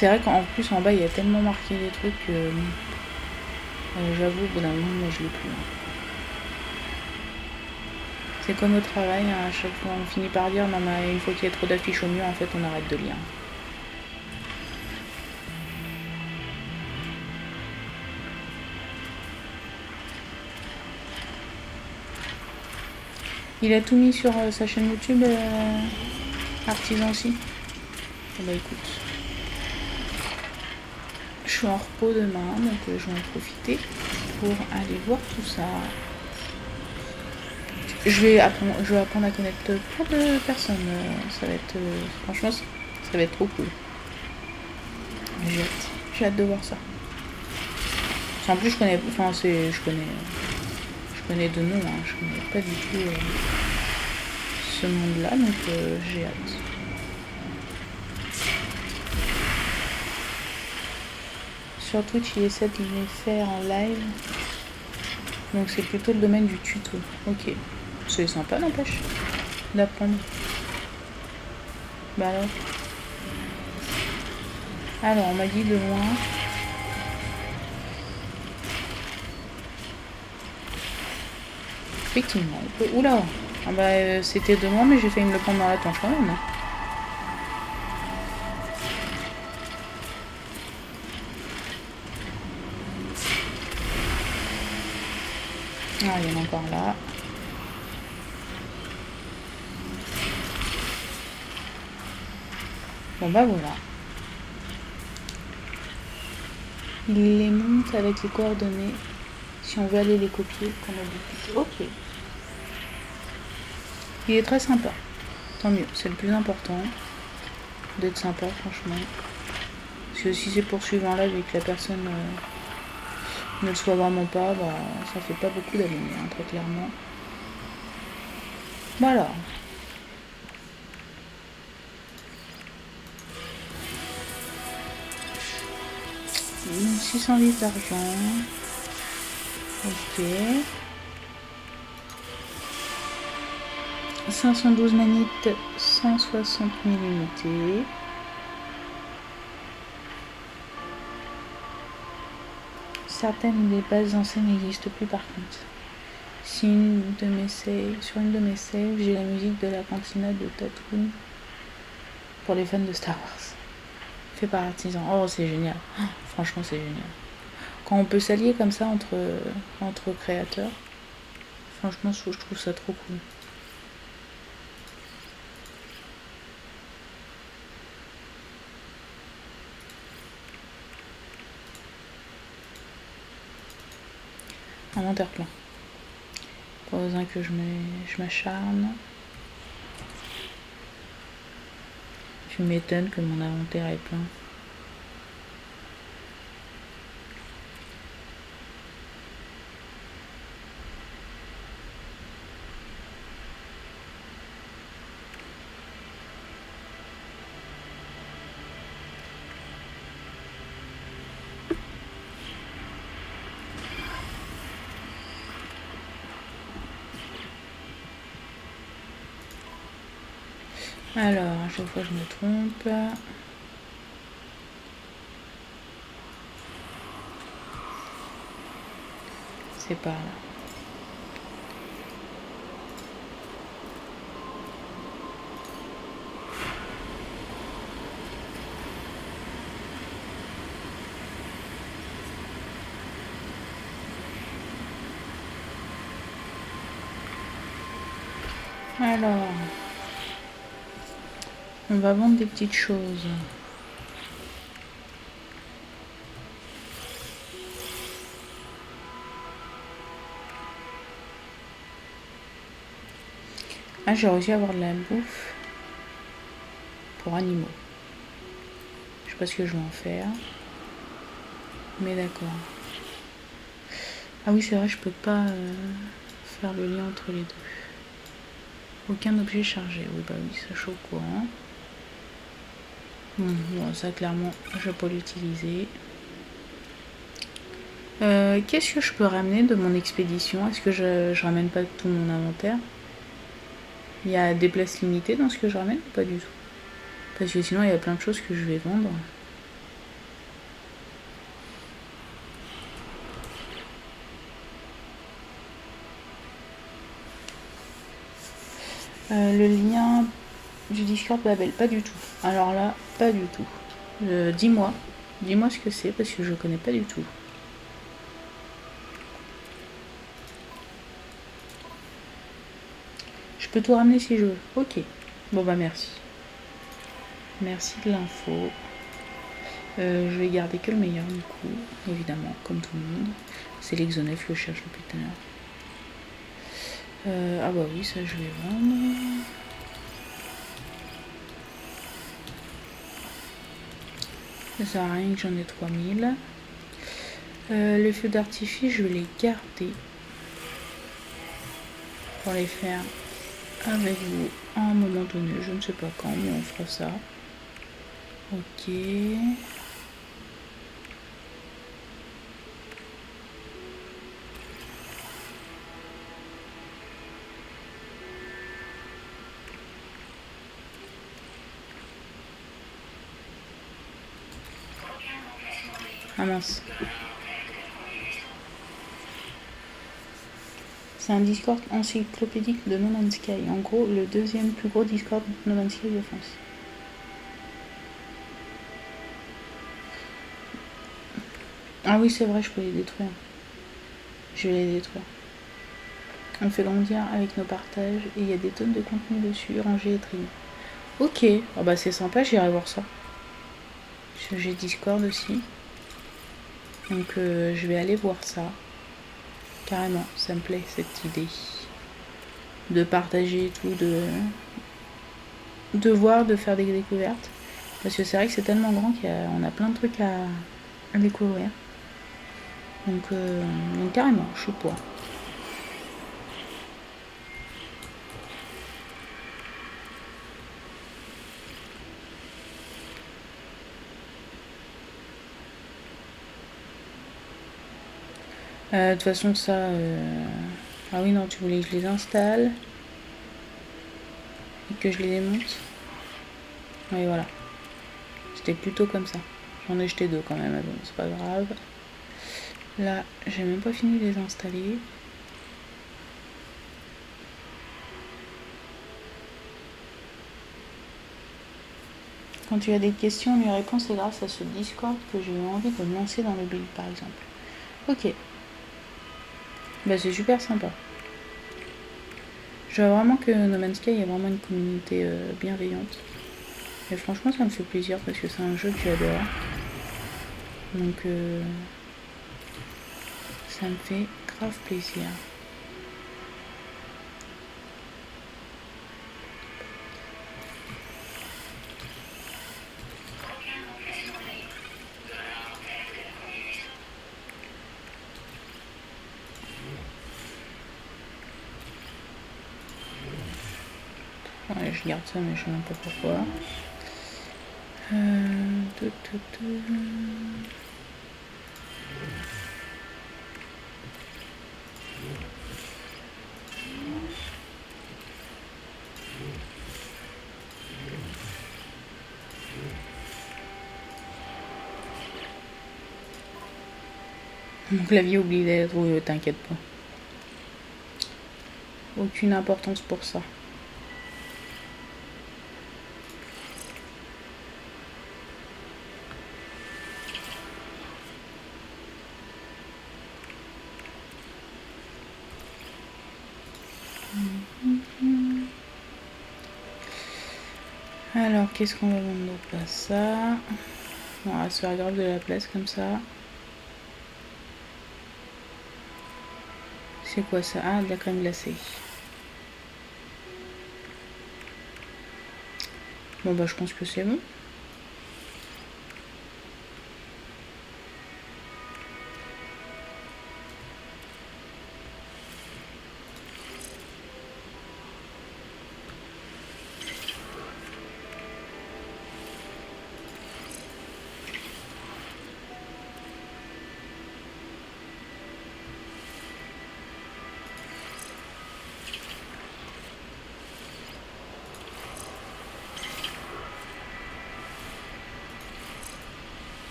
C'est vrai qu'en plus en bas il y a tellement marqué des trucs que j'avoue au bout d'un moment moi je l'ai plus. C'est comme au travail, hein, à chaque fois on finit par dire non mais une fois qu'il y a trop d'affiches au mur en fait on arrête de lire. Il a tout mis sur sa chaîne YouTube, Artisan aussi. Bah écoute, je suis en repos demain, donc je vais en profiter pour aller voir tout ça. Je vais apprendre à connaître plein de personnes. Ça va être, franchement, ça va être trop cool. J'ai hâte de voir ça. En plus, je connais de nom, hein, je connais pas du tout ce monde-là, donc j'ai hâte. Sur Twitch, il essaie de les faire en live. Donc c'est plutôt le domaine du tuto. Ok. C'est sympa, n'empêche, d'apprendre. Bah alors, on m'a dit de loin. Effectivement, on peut... Oula. Ah bah c'était de loin, mais j'ai failli me le prendre dans la tronche quand même. Ah, il y en a encore là. Bon bah voilà. Il les monte avec les coordonnées. Si on veut aller les copier, comme d'habitude. Ok. Il est très sympa. Tant mieux, c'est le plus important. D'être sympa, franchement. Parce que si c'est pour suivre un live et que la personne ne le soit vraiment pas, bah ça fait pas beaucoup d'abonnés, hein, très clairement. Voilà. 600 litres d'argent. Ok. 512 manites, 160 000 unités. Certaines des bases anciennes n'existent plus par contre. Sur une de mes saves, j'ai la musique de la cantina de Tatooine pour les fans de Star Wars. Fait par Artisan. Oh, c'est génial. Oh, franchement, c'est génial. Quand on peut s'allier comme ça entre créateurs, franchement, je trouve ça trop cool. Inventaire plein. Pas besoin que je m'acharne. Tu m'étonnes que mon inventaire est plein. Alors, à chaque fois je me trompe. C'est par là. Alors, on va vendre des petites choses. Ah, j'ai réussi à avoir de la bouffe pour animaux. Je sais pas ce que je vais en faire. Mais d'accord. Ah oui, c'est vrai, je peux pas faire le lien entre les deux. Aucun objet chargé. Oui, bah oui, ça je suis au courant. Bon, ça clairement, je peux l'utiliser. Qu'est-ce que je peux ramener de mon expédition? Est-ce que je ramène pas tout mon inventaire? Il y a des places limitées dans ce que je ramène ou pas du tout? Parce que sinon il y a plein de choses que je vais vendre. Le lien du Discord Babel, pas du tout. Alors là, pas du tout. Dis-moi ce que c'est parce que je connais pas du tout. Je peux tout ramener si je veux. Ok. Bon bah merci. Merci de l'info. Je vais garder que le meilleur du coup, évidemment, comme tout le monde. C'est l'Exonef que je cherche depuis tout à l'heure. Ah bah oui, ça je vais vendre. Ça sert à rien que j'en ai 3000. Les feux d'artifice, je vais les garder pour les faire avec vous à un moment donné. Je ne sais pas quand, mais on fera ça. Ok. Ah mince. C'est un Discord encyclopédique de No Man's Sky. En gros, le deuxième plus gros Discord No Man's Sky de France. Ah oui, c'est vrai, je peux les détruire. Je vais les détruire. On fait grandir avec nos partages et il y a des tonnes de contenu dessus, rangé et trié. Ok, ah bah c'est sympa, j'irai voir ça. J'ai Discord aussi. Donc je vais aller voir ça. Carrément, ça me plaît cette idée. De partager et tout, de voir, de faire des découvertes. Parce que c'est vrai que c'est tellement grand qu'on a plein de trucs à découvrir. Donc carrément, je suis pour. De toute façon, ça... Ah oui, non, tu voulais que je les installe et que je les démonte. Oui, voilà. C'était plutôt comme ça. J'en ai jeté 2 quand même, mais bon, c'est pas grave. Là, j'ai même pas fini de les installer. Quand tu as des questions, mes réponses, c'est grâce à ce Discord que j'ai eu envie de me lancer dans le build, par exemple. Ok. Bah, c'est super sympa. Je vois vraiment que No Man's Sky est vraiment une communauté bienveillante. Et franchement, ça me fait plaisir parce que c'est un jeu que j'adore. Donc, ça me fait grave plaisir. Ouais, je garde ça, mais je sais même pas pourquoi. Mon clavier oublie d'être rouillé, t'inquiète pas. Aucune importance pour ça. Alors, qu'est-ce qu'on va vendre d'autre? Pas ça. On va se faire grave de la place comme ça. C'est quoi ça? Ah, de la crème glacée. Bon bah je pense que c'est bon.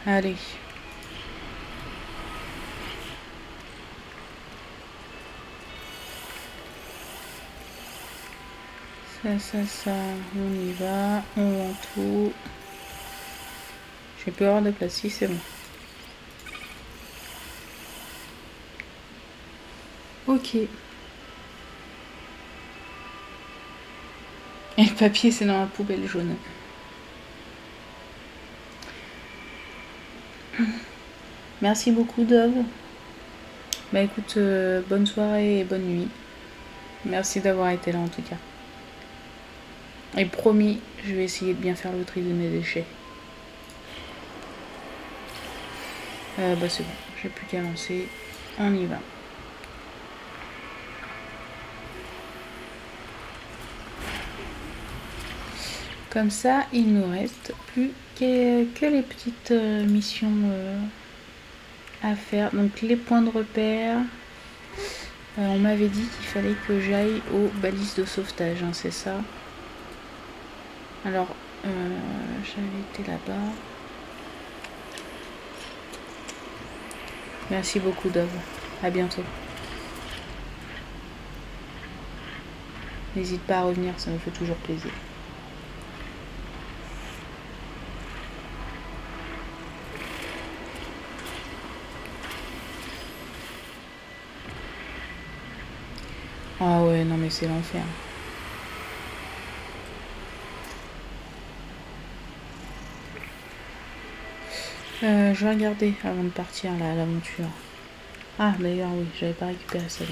Allez. Ça, on y va, on vend tout. J'ai plus avoir de place, si c'est bon. Ok. Et le papier, c'est dans la poubelle jaune. Merci beaucoup, Dove. Bah écoute, bonne soirée et bonne nuit. Merci d'avoir été là en tout cas. Et promis, je vais essayer de bien faire le tri de mes déchets. Bah c'est bon, j'ai plus qu'à lancer. On y va. Comme ça, il nous reste plus que les petites missions à faire. Donc les points de repère. On m'avait dit qu'il fallait que j'aille aux balises de sauvetage, hein, c'est ça. Alors, j'avais été là-bas. Merci beaucoup, Dove. À bientôt. N'hésite pas à revenir, ça me fait toujours plaisir. Ah ouais, non mais c'est l'enfer. Je vais regarder avant de partir là, à l'aventure. Ah d'ailleurs oui, j'avais pas récupéré ça.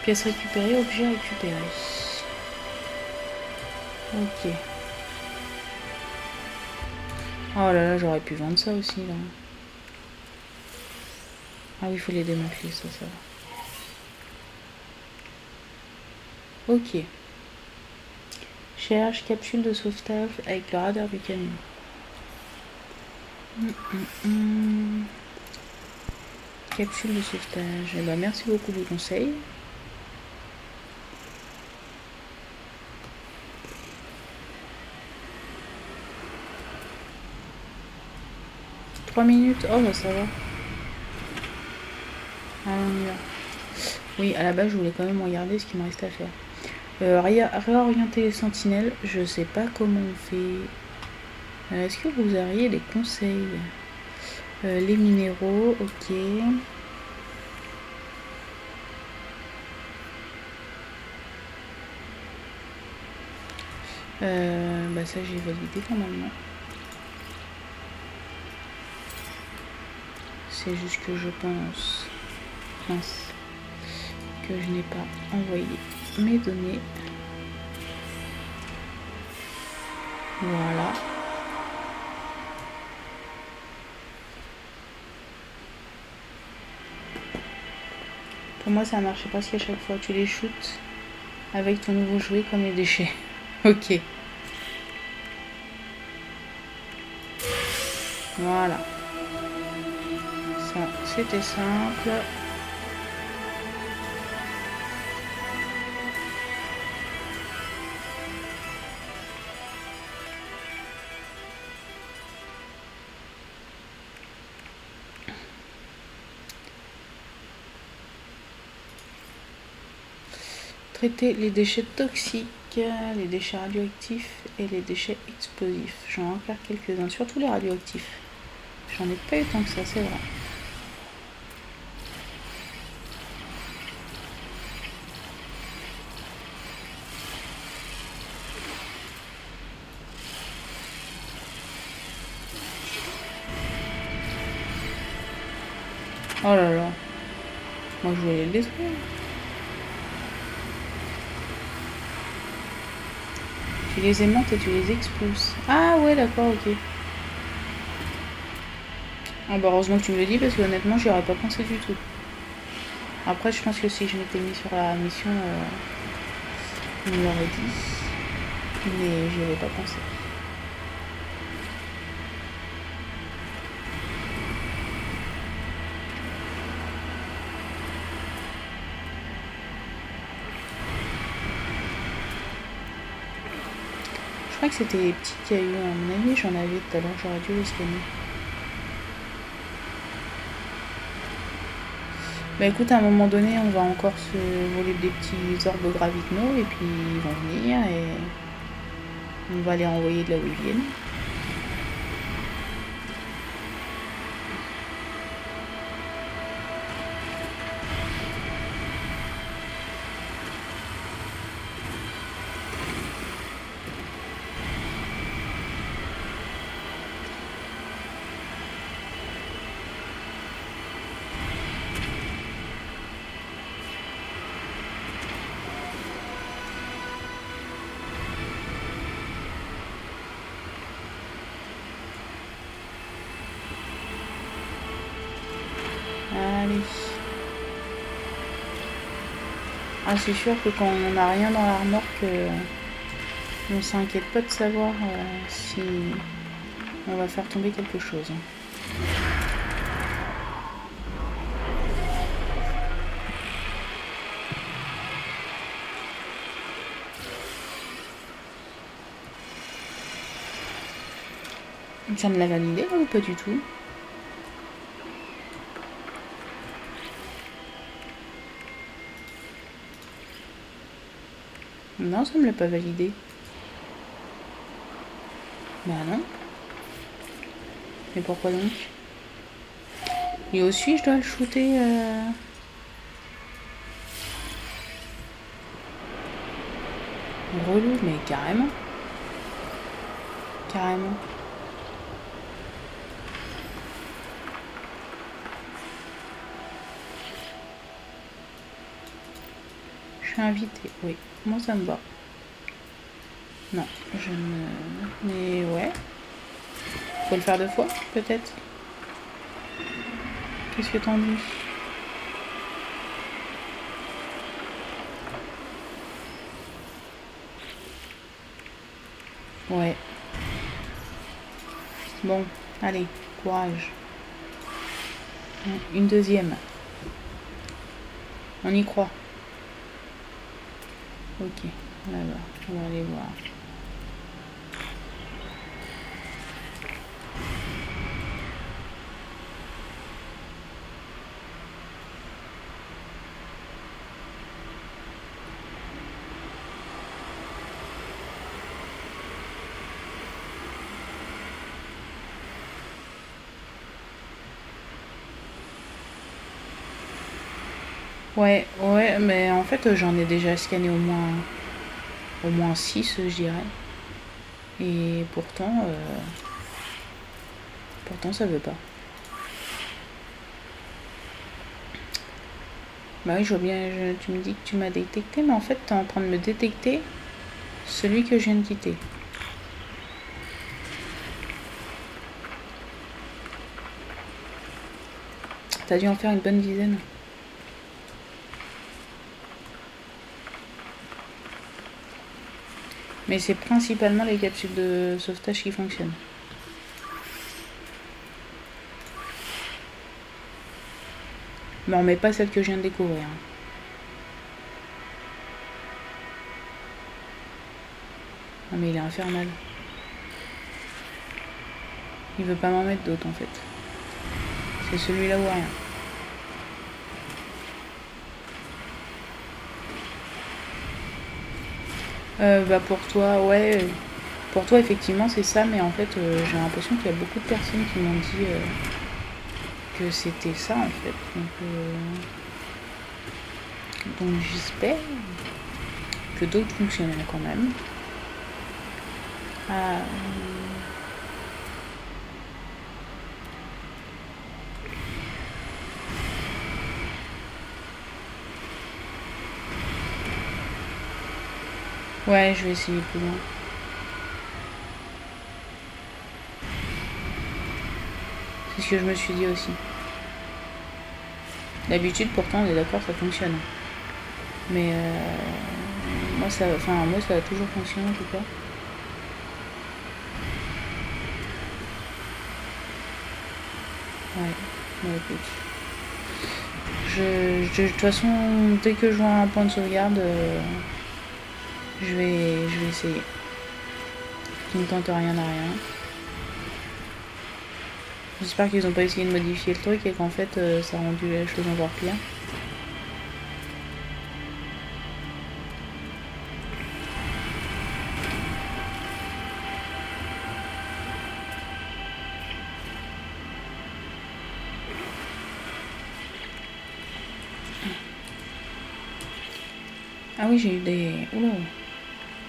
Pièce récupérée, objet récupéré. Ok. Oh là là, j'aurais pu vendre ça aussi là. Ah oui, il faut les démanteler, ça va. Ok. Cherche capsule de sauvetage avec le radar du camion. Capsule de sauvetage. Eh ben, merci beaucoup du conseil. « 3 minutes. Oh bah ça va. Allez, on y va. Oui, à la base, je voulais quand même regarder ce qu'il me restait à faire. Réorienter les sentinelles, je sais pas comment on fait. Est-ce que vous auriez des conseils? Les minéraux, ok. Bah ça j'ai validé normalement. C'est juste que je pense que je n'ai pas envoyé mes données. Voilà. Pour moi ça marche pas si à chaque fois tu les shootes avec ton nouveau jouet comme les déchets. Ok. Voilà. Ça, c'était simple. Traiter les déchets toxiques, les déchets radioactifs et les déchets explosifs. J'en ai encore quelques-uns, surtout les radioactifs. J'en ai pas eu tant que ça, c'est vrai. Oh là là. Moi je voulais le détruire. Tu les aimantes et tu les expulses. Ah ouais, d'accord, ok. Ah bah heureusement que tu me le dis parce que honnêtement j'y aurais pas pensé du tout. Après je pense que si je m'étais mis sur la mission, on me l'aurait dit. Mais j'y avais pas pensé. Je crois que c'était les petits cailloux. À mon avis, j'en avais tout à l'heure, j'aurais dû les scanner. Bah écoute, à un moment donné, on va encore se voler des petits orbes gravitinaux et puis ils vont venir et on va les renvoyer de là où ils viennent. Allez. Ah, c'est sûr que quand on n'a rien dans la remorque, on s'inquiète pas de savoir si on va faire tomber quelque chose. Ça me l'a validé ou pas du tout? Non, ça me l'a pas validé. Bah non. Mais pourquoi donc? Et aussi, je dois le shooter. Relou, mais carrément. Carrément. Je suis invitée, oui. Moi, ça me va. Non, je ne... Mais ouais. Faut le faire 2 fois, peut-être. Qu'est-ce que t'en dis? Ouais. Bon, allez, courage. Une deuxième. On y croit. Ok, là-bas, on va aller voir. Ouais, mais en fait j'en ai déjà scanné au moins 6, je dirais. Et pourtant ça veut pas. Bah oui, je vois bien, tu me dis que tu m'as détecté, mais en fait t'es en train de me détecter celui que je viens de quitter. T'as dû en faire une bonne dizaine. Mais c'est principalement les capsules de sauvetage qui fonctionnent. Mais on met pas celle que je viens de découvrir. Non mais il est infernal. Il veut pas m'en mettre d'autres en fait. C'est celui-là ou rien. Bah pour toi, ouais. Pour toi effectivement c'est ça, mais en fait j'ai l'impression qu'il y a beaucoup de personnes qui m'ont dit que c'était ça en fait. Donc j'espère que d'autres fonctionneront quand même. Ouais, je vais essayer plus loin. C'est ce que je me suis dit aussi. D'habitude, pourtant, on est d'accord, ça fonctionne. Mais moi, ça a toujours fonctionné en tout cas. Ouais, bon, écoute. De toute façon, dès que je vois un point de sauvegarde, je vais essayer. Qui ne tente rien à rien. J'espère qu'ils n'ont pas essayé de modifier le truc et qu'en fait ça a rendu les choses encore pire. Ah oui, j'ai eu des... Oula,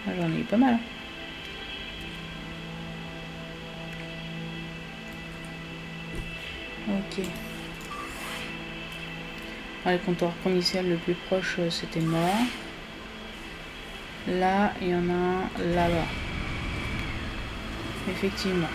j'en ai eu pas mal. Ok. Ah, le comptoir commercial le plus proche, c'était mort. Là, il y en a un là-bas. Effectivement.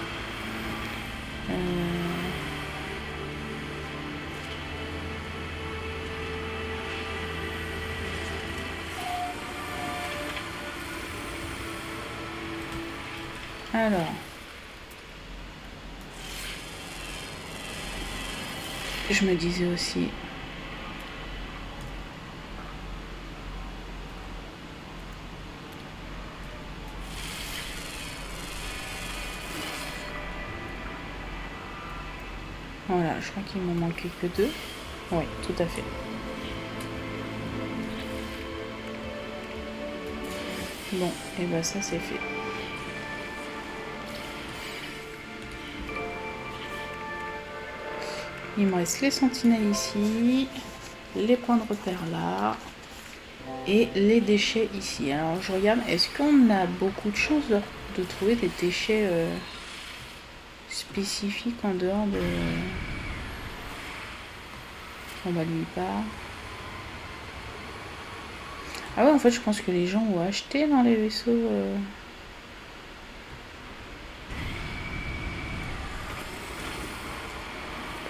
Alors. Je me disais aussi... Voilà, je crois qu'il m'en manquait que 2. Oui, tout à fait. Bon, et ben ça c'est fait. Il me reste les sentinelles ici, les points de repère là, et les déchets ici. Alors je regarde, est-ce qu'on a beaucoup de chances de trouver des déchets spécifiques en dehors de... On va lui pas. Ah ouais, en fait, je pense que les gens ont acheté dans les vaisseaux.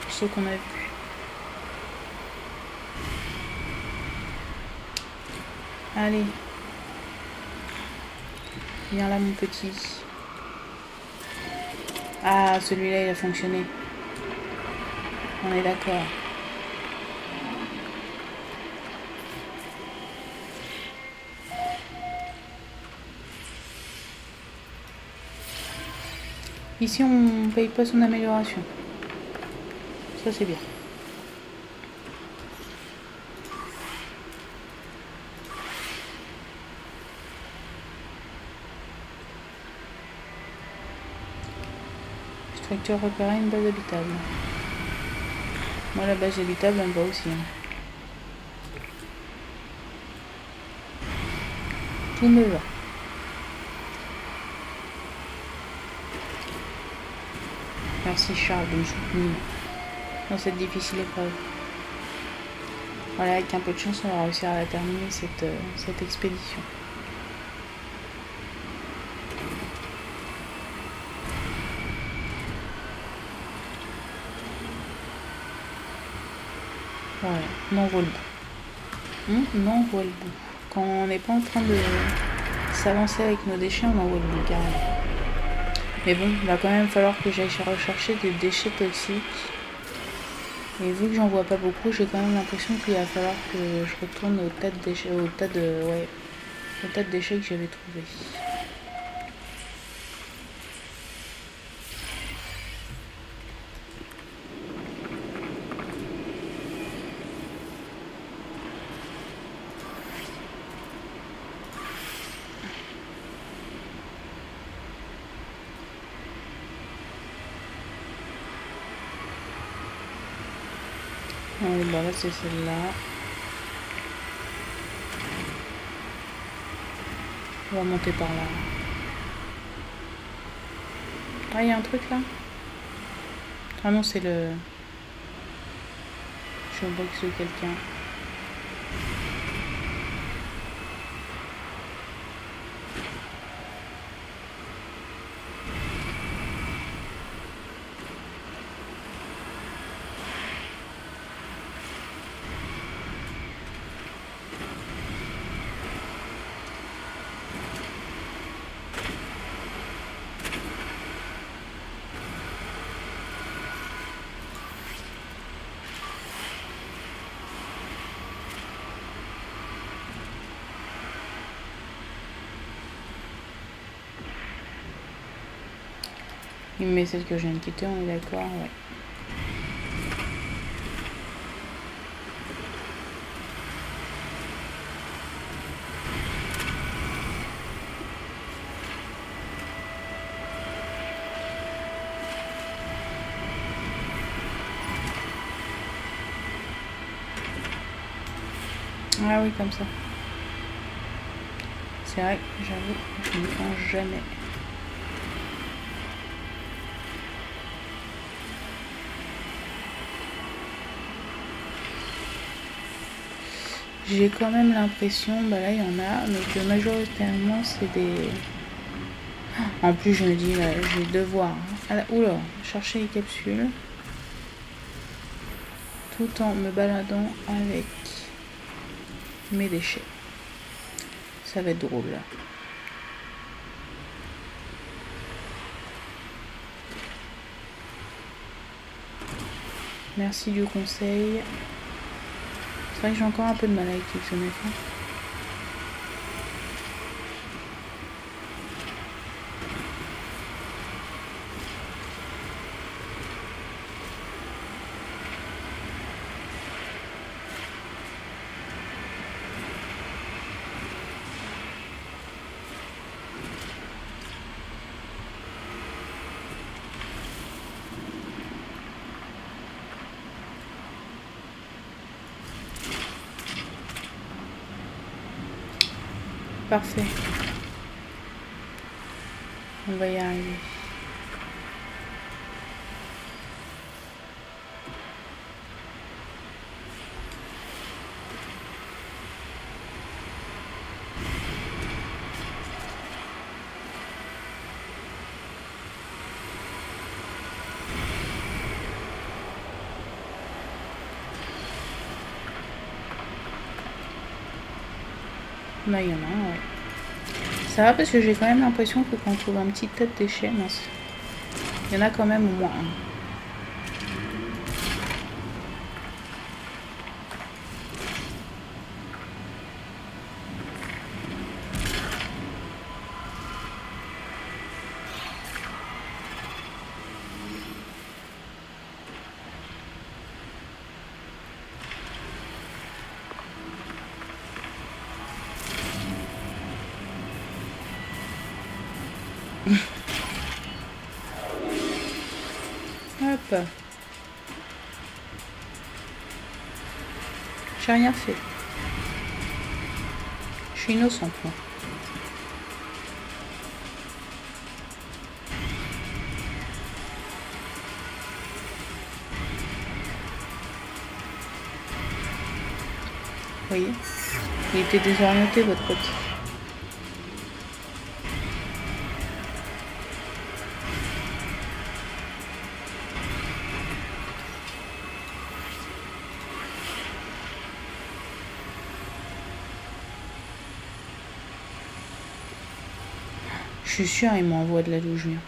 Pour ceux qu'on a vus. Allez. Viens là, mon petit. Ah, celui-là, il a fonctionné. On est d'accord. Ici, on paye pas son amélioration. Ça, c'est bien. Structure repérée, une base habitable. Moi, la base habitable, elle me va aussi. Hein. Tout me va. Merci Charles de me soutenir dans cette difficile épreuve. Voilà, avec un peu de chance, on va réussir à la terminer, cette expédition. Voilà, on envoie le bout. On envoie le bout. Quand on n'est pas en train de s'avancer avec nos déchets, on envoie le bout carrément. Mais bon, il va quand même falloir que j'aille rechercher des déchets toxiques. Et vu que j'en vois pas beaucoup, j'ai quand même l'impression qu'il va falloir que je retourne au tas de déchets, au tas de déchets que j'avais trouvé. Allez, bah là c'est celle-là. On va monter par là. Ah, il y a un truc là. Ah non, c'est le... Je suis au box de quelqu'un. Il me met celle que je viens de quitter, on est d'accord, ouais. Ah oui, comme ça. C'est vrai que j'avoue, je n'y pense jamais. J'ai quand même l'impression, bah là il y en a, mais que majoritairement c'est des... En plus je me dis, là, je vais devoir, oula, chercher les capsules, tout en me baladant avec mes déchets. Ça va être drôle là. Merci du conseil. C'est vrai que j'ai encore un peu de mal avec ce mec. Parfait. On va y arriver. Bah, il y en a un, ouais. Ça va parce que j'ai quand même l'impression que quand on trouve un petit tas de déchets, mince, il y en a quand même au moins un. Hop. J'ai rien fait. Je suis innocente, moi. Vous voyez? Il était désorienté, votre pote. Je suis sûre, il m'envoie de la d'où je viens.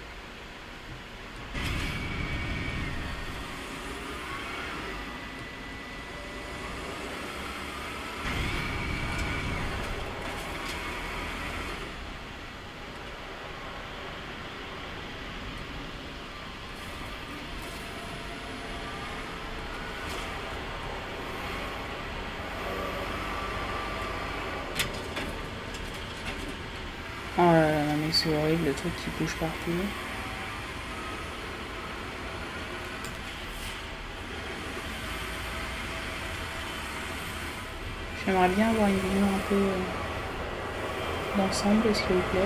Oh là là, mais c'est horrible le truc qui bouge partout. J'aimerais bien avoir une vidéo un peu d'ensemble, s'il vous plaît.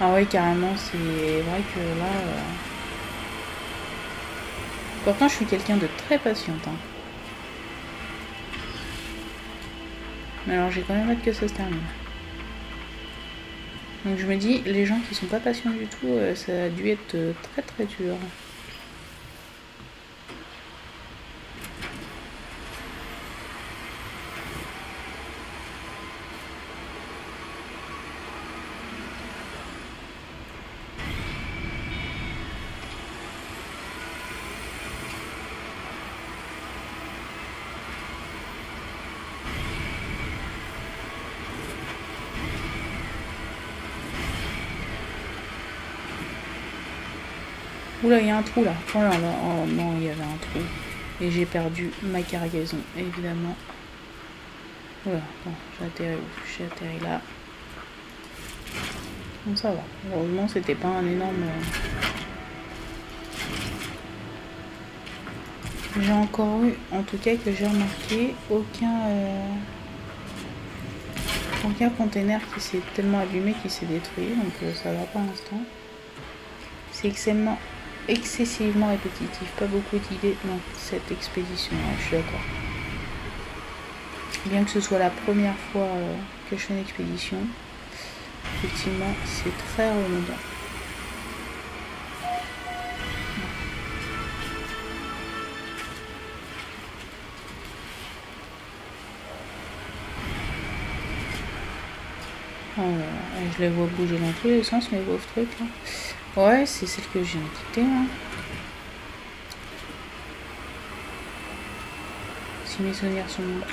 Ah ouais, carrément, c'est vrai que là... Pourtant, je suis quelqu'un de très patiente. Hein. Mais alors, j'ai quand même hâte que ça se termine. Donc je me dis, les gens qui sont pas patients du tout, ça a dû être très très dur. Oula, il y a un trou là. Oh là là, oh non, il y avait un trou. Et j'ai perdu ma cargaison, évidemment. Oula, bon, j'ai atterri où? J'ai atterri là. Bon, ça va. Heureusement, c'était pas un énorme... J'ai encore eu, en tout cas que j'ai remarqué, aucun container qui s'est tellement abîmé qu'il s'est détruit, donc ça va pour l'instant. C'est excessivement répétitif, pas beaucoup d'idées dans cette expédition, je suis d'accord. Bien que ce soit la première fois que je fais une expédition, effectivement c'est très redondant. Oh là là, je les vois bouger dans tous les sens, mes pauvres trucs là. Ouais, c'est celle que je viens de quitter. Hein. Si mes souvenirs sont bons.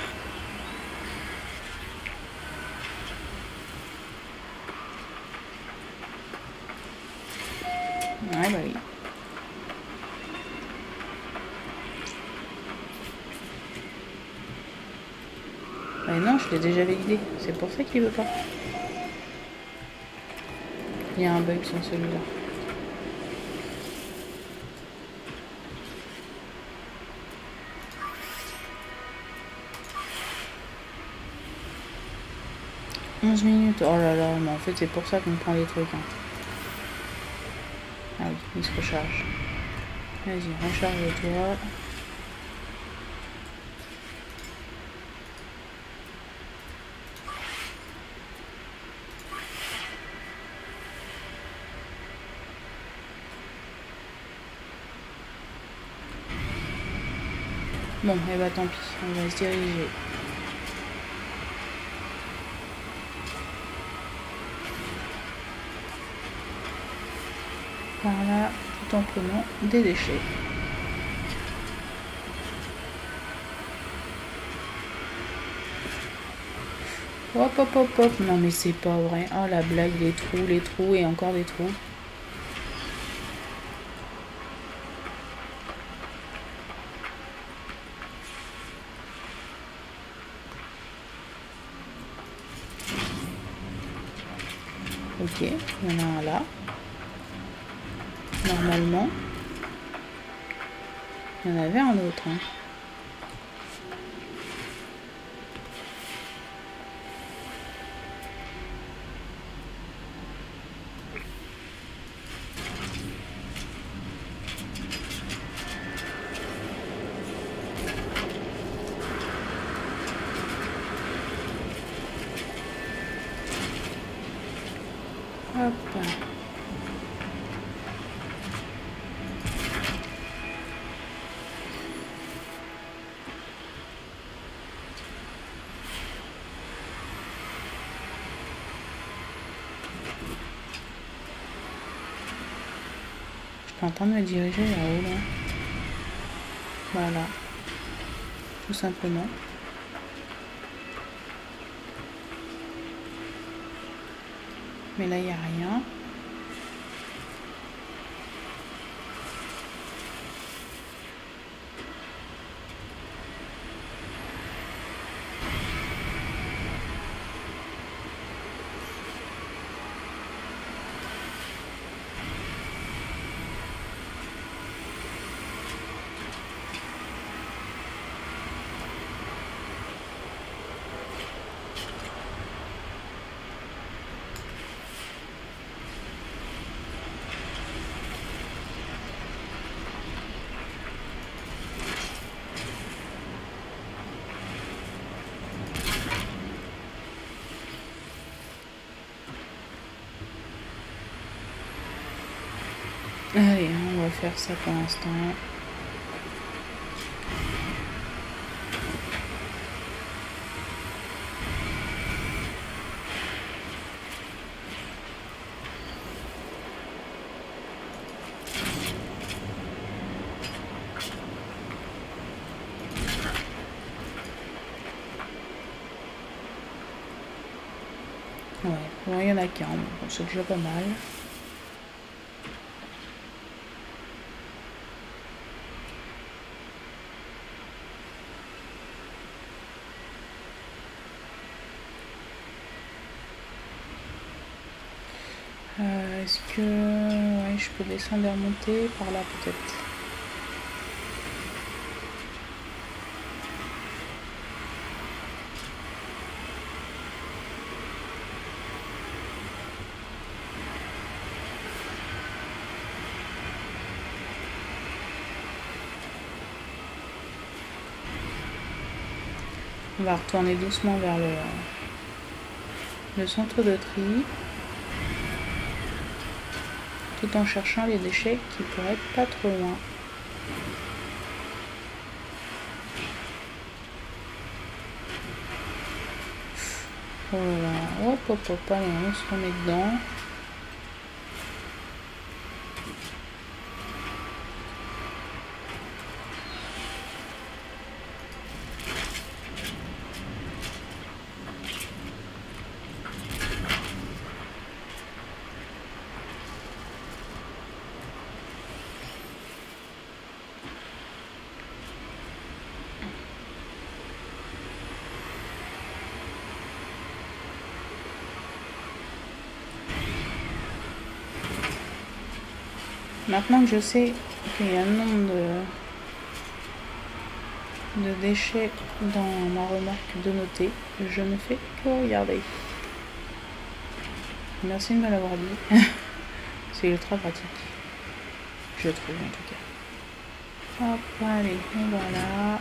Ouais, bah oui. Bah non, je l'ai déjà validé. C'est pour ça qu'il veut pas. Il y a un bug sur celui-là. « 11 minutes. Oh là là, mais en fait c'est pour ça qu'on prend les trucs. Hein. Ah oui, il se recharge. Vas-y, recharge-toi. Bon, et bah tant pis, on va se diriger. Par là, tout simplement des déchets. Hop hop hop hop, non mais c'est pas vrai. Oh la blague, les trous et encore des trous. Ok, il y en a un là. Normalement, il y en avait un autre. Hein. Hop. Je suis en train de me diriger là-haut là. Voilà. Tout simplement. Mais là il n'y a rien. Allez, on va faire ça pour l'instant. Ouais, bon, il y en a qu'un, bon, c'est déjà pas mal. Est-ce que ouais, je peux descendre et remonter par là peut-être? On va retourner doucement vers le centre de tri, tout en cherchant les déchets qui pourraient être pas trop loin. Oh là là, hop hop hop, allez, on se remet dedans. Maintenant que je sais qu'il y a un nombre de déchets dans ma remarque de noter, je ne fais que regarder. Merci de me l'avoir dit. C'est ultra pratique. Je trouve en tout cas. Hop, allez, on va là.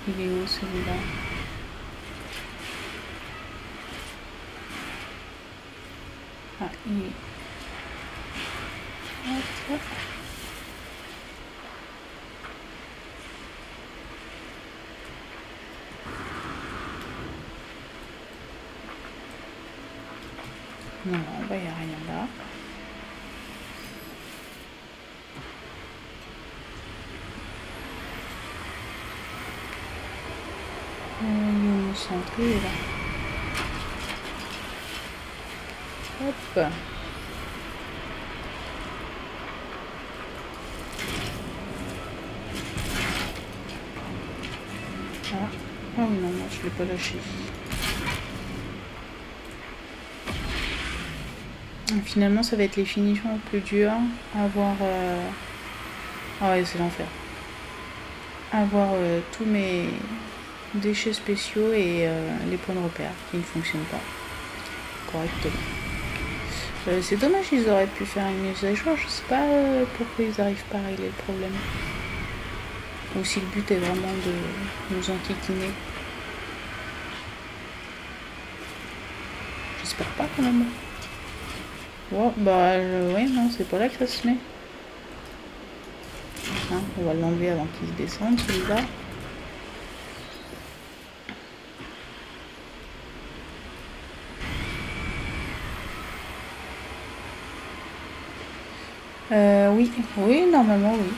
Il est où celui-là? Ah, il est. Hop. Non, bah il n'y a rien là. Il est où mon centre? Il est là. Hop. Ah, oh non, non, je ne l'ai pas lâché. Finalement, ça va être les finitions les plus dures. Avoir. Ah ouais, c'est l'enfer. Avoir tous mes déchets spéciaux et les points de repère qui ne fonctionnent pas correctement. C'est dommage, ils auraient pu faire une mise à jour. Je sais pas pourquoi ils n'arrivent pas à régler le problème. Ou si le but est vraiment de nous enquiquiner. J'espère pas quand même. Wow, bah ouais, non, c'est pas là que ça se met. Hein, on va l'enlever avant qu'il se descende, celui-là. Oui, oui, normalement, oui.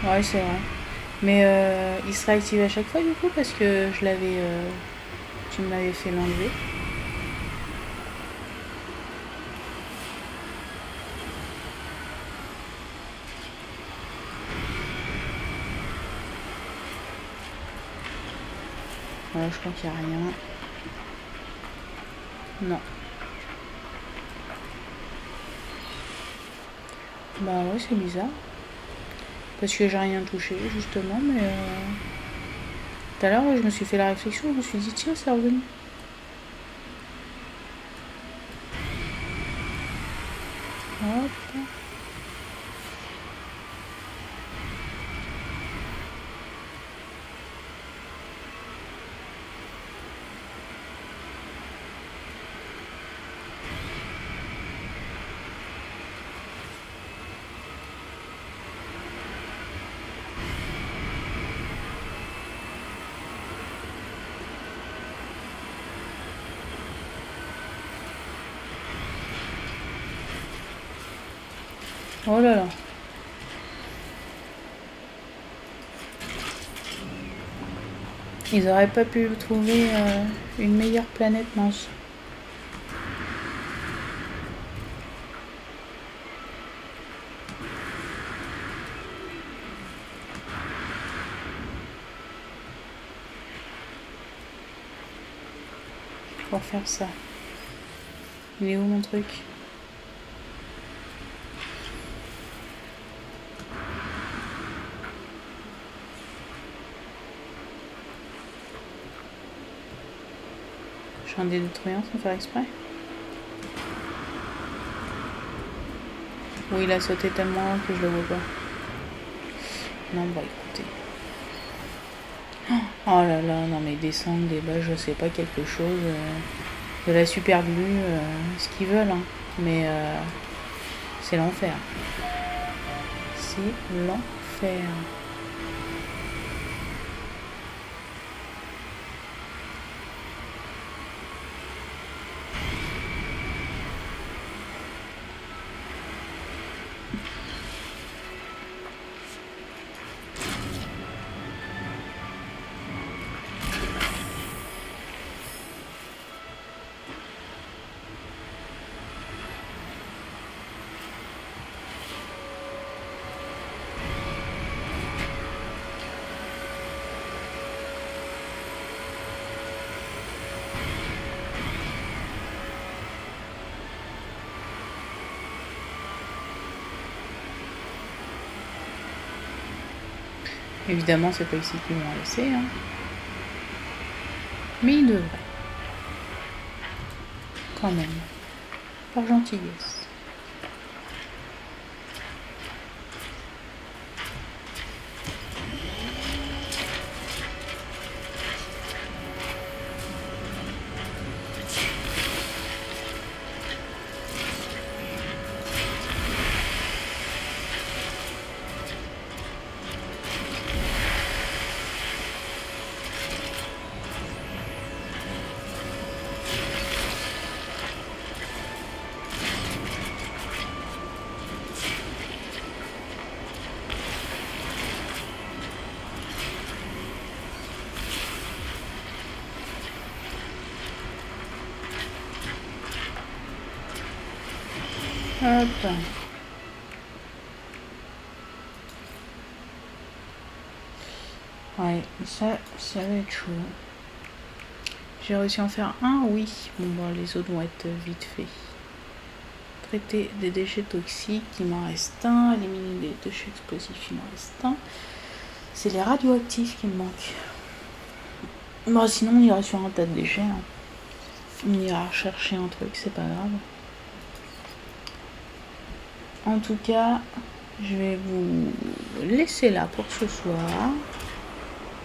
Ouais, c'est vrai. Mais il sera activé à chaque fois du coup parce que je l'avais... tu m'avais fait l'enlever. Voilà, je crois qu'il n'y a rien. Non. Bah ouais, c'est bizarre. Parce que j'ai rien touché justement, mais... Tout à l'heure, ouais, je me suis fait la réflexion, je me suis dit, tiens, c'est revenu. Hop. Oh là là. Ils auraient pas pu trouver une meilleure planète, mince. Pour faire ça. Il est où mon truc? Je suis un des détruisants sans faire exprès. Ou il a sauté tellement que je le vois pas. Non, bah écoutez. Oh là là, non mais descendre des bas, je sais pas, quelque chose. De la super glue, ce qu'ils veulent. Hein. Mais c'est l'enfer. C'est l'enfer. Évidemment, c'est pas ici qu'ils vont laisser. Hein. Mais ils devraient. Quand même. Par gentillesse. Hop. Ouais, ça va être chaud. J'ai réussi à en faire un, oui. Bon, les autres vont être vite faits. Traiter des déchets toxiques, il m'en reste un. Éliminer les déchets explosifs, il m'en reste un. C'est les radioactifs qui me manquent. Bon, sinon, on ira sur un tas de déchets. Hein. On ira chercher un truc, c'est pas grave. En tout cas, je vais vous laisser là pour ce soir.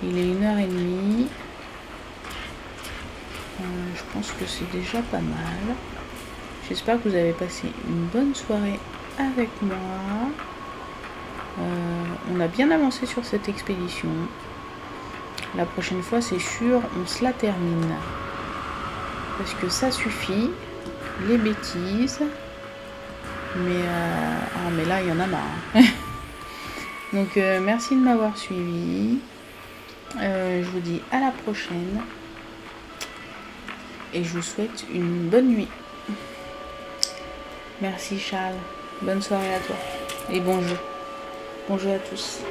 Il est 1h30. Je pense que c'est déjà pas mal. J'espère que vous avez passé une bonne soirée avec moi. On a bien avancé sur cette expédition. La prochaine fois, c'est sûr, on se la termine. Parce que ça suffit. Les bêtises. Mais là, il y en a marre. Hein. Donc, merci de m'avoir suivi. Je vous dis à la prochaine. Et je vous souhaite une bonne nuit. Merci Charles. Bonne soirée à toi. Et bon jeu. Bon jeu à tous.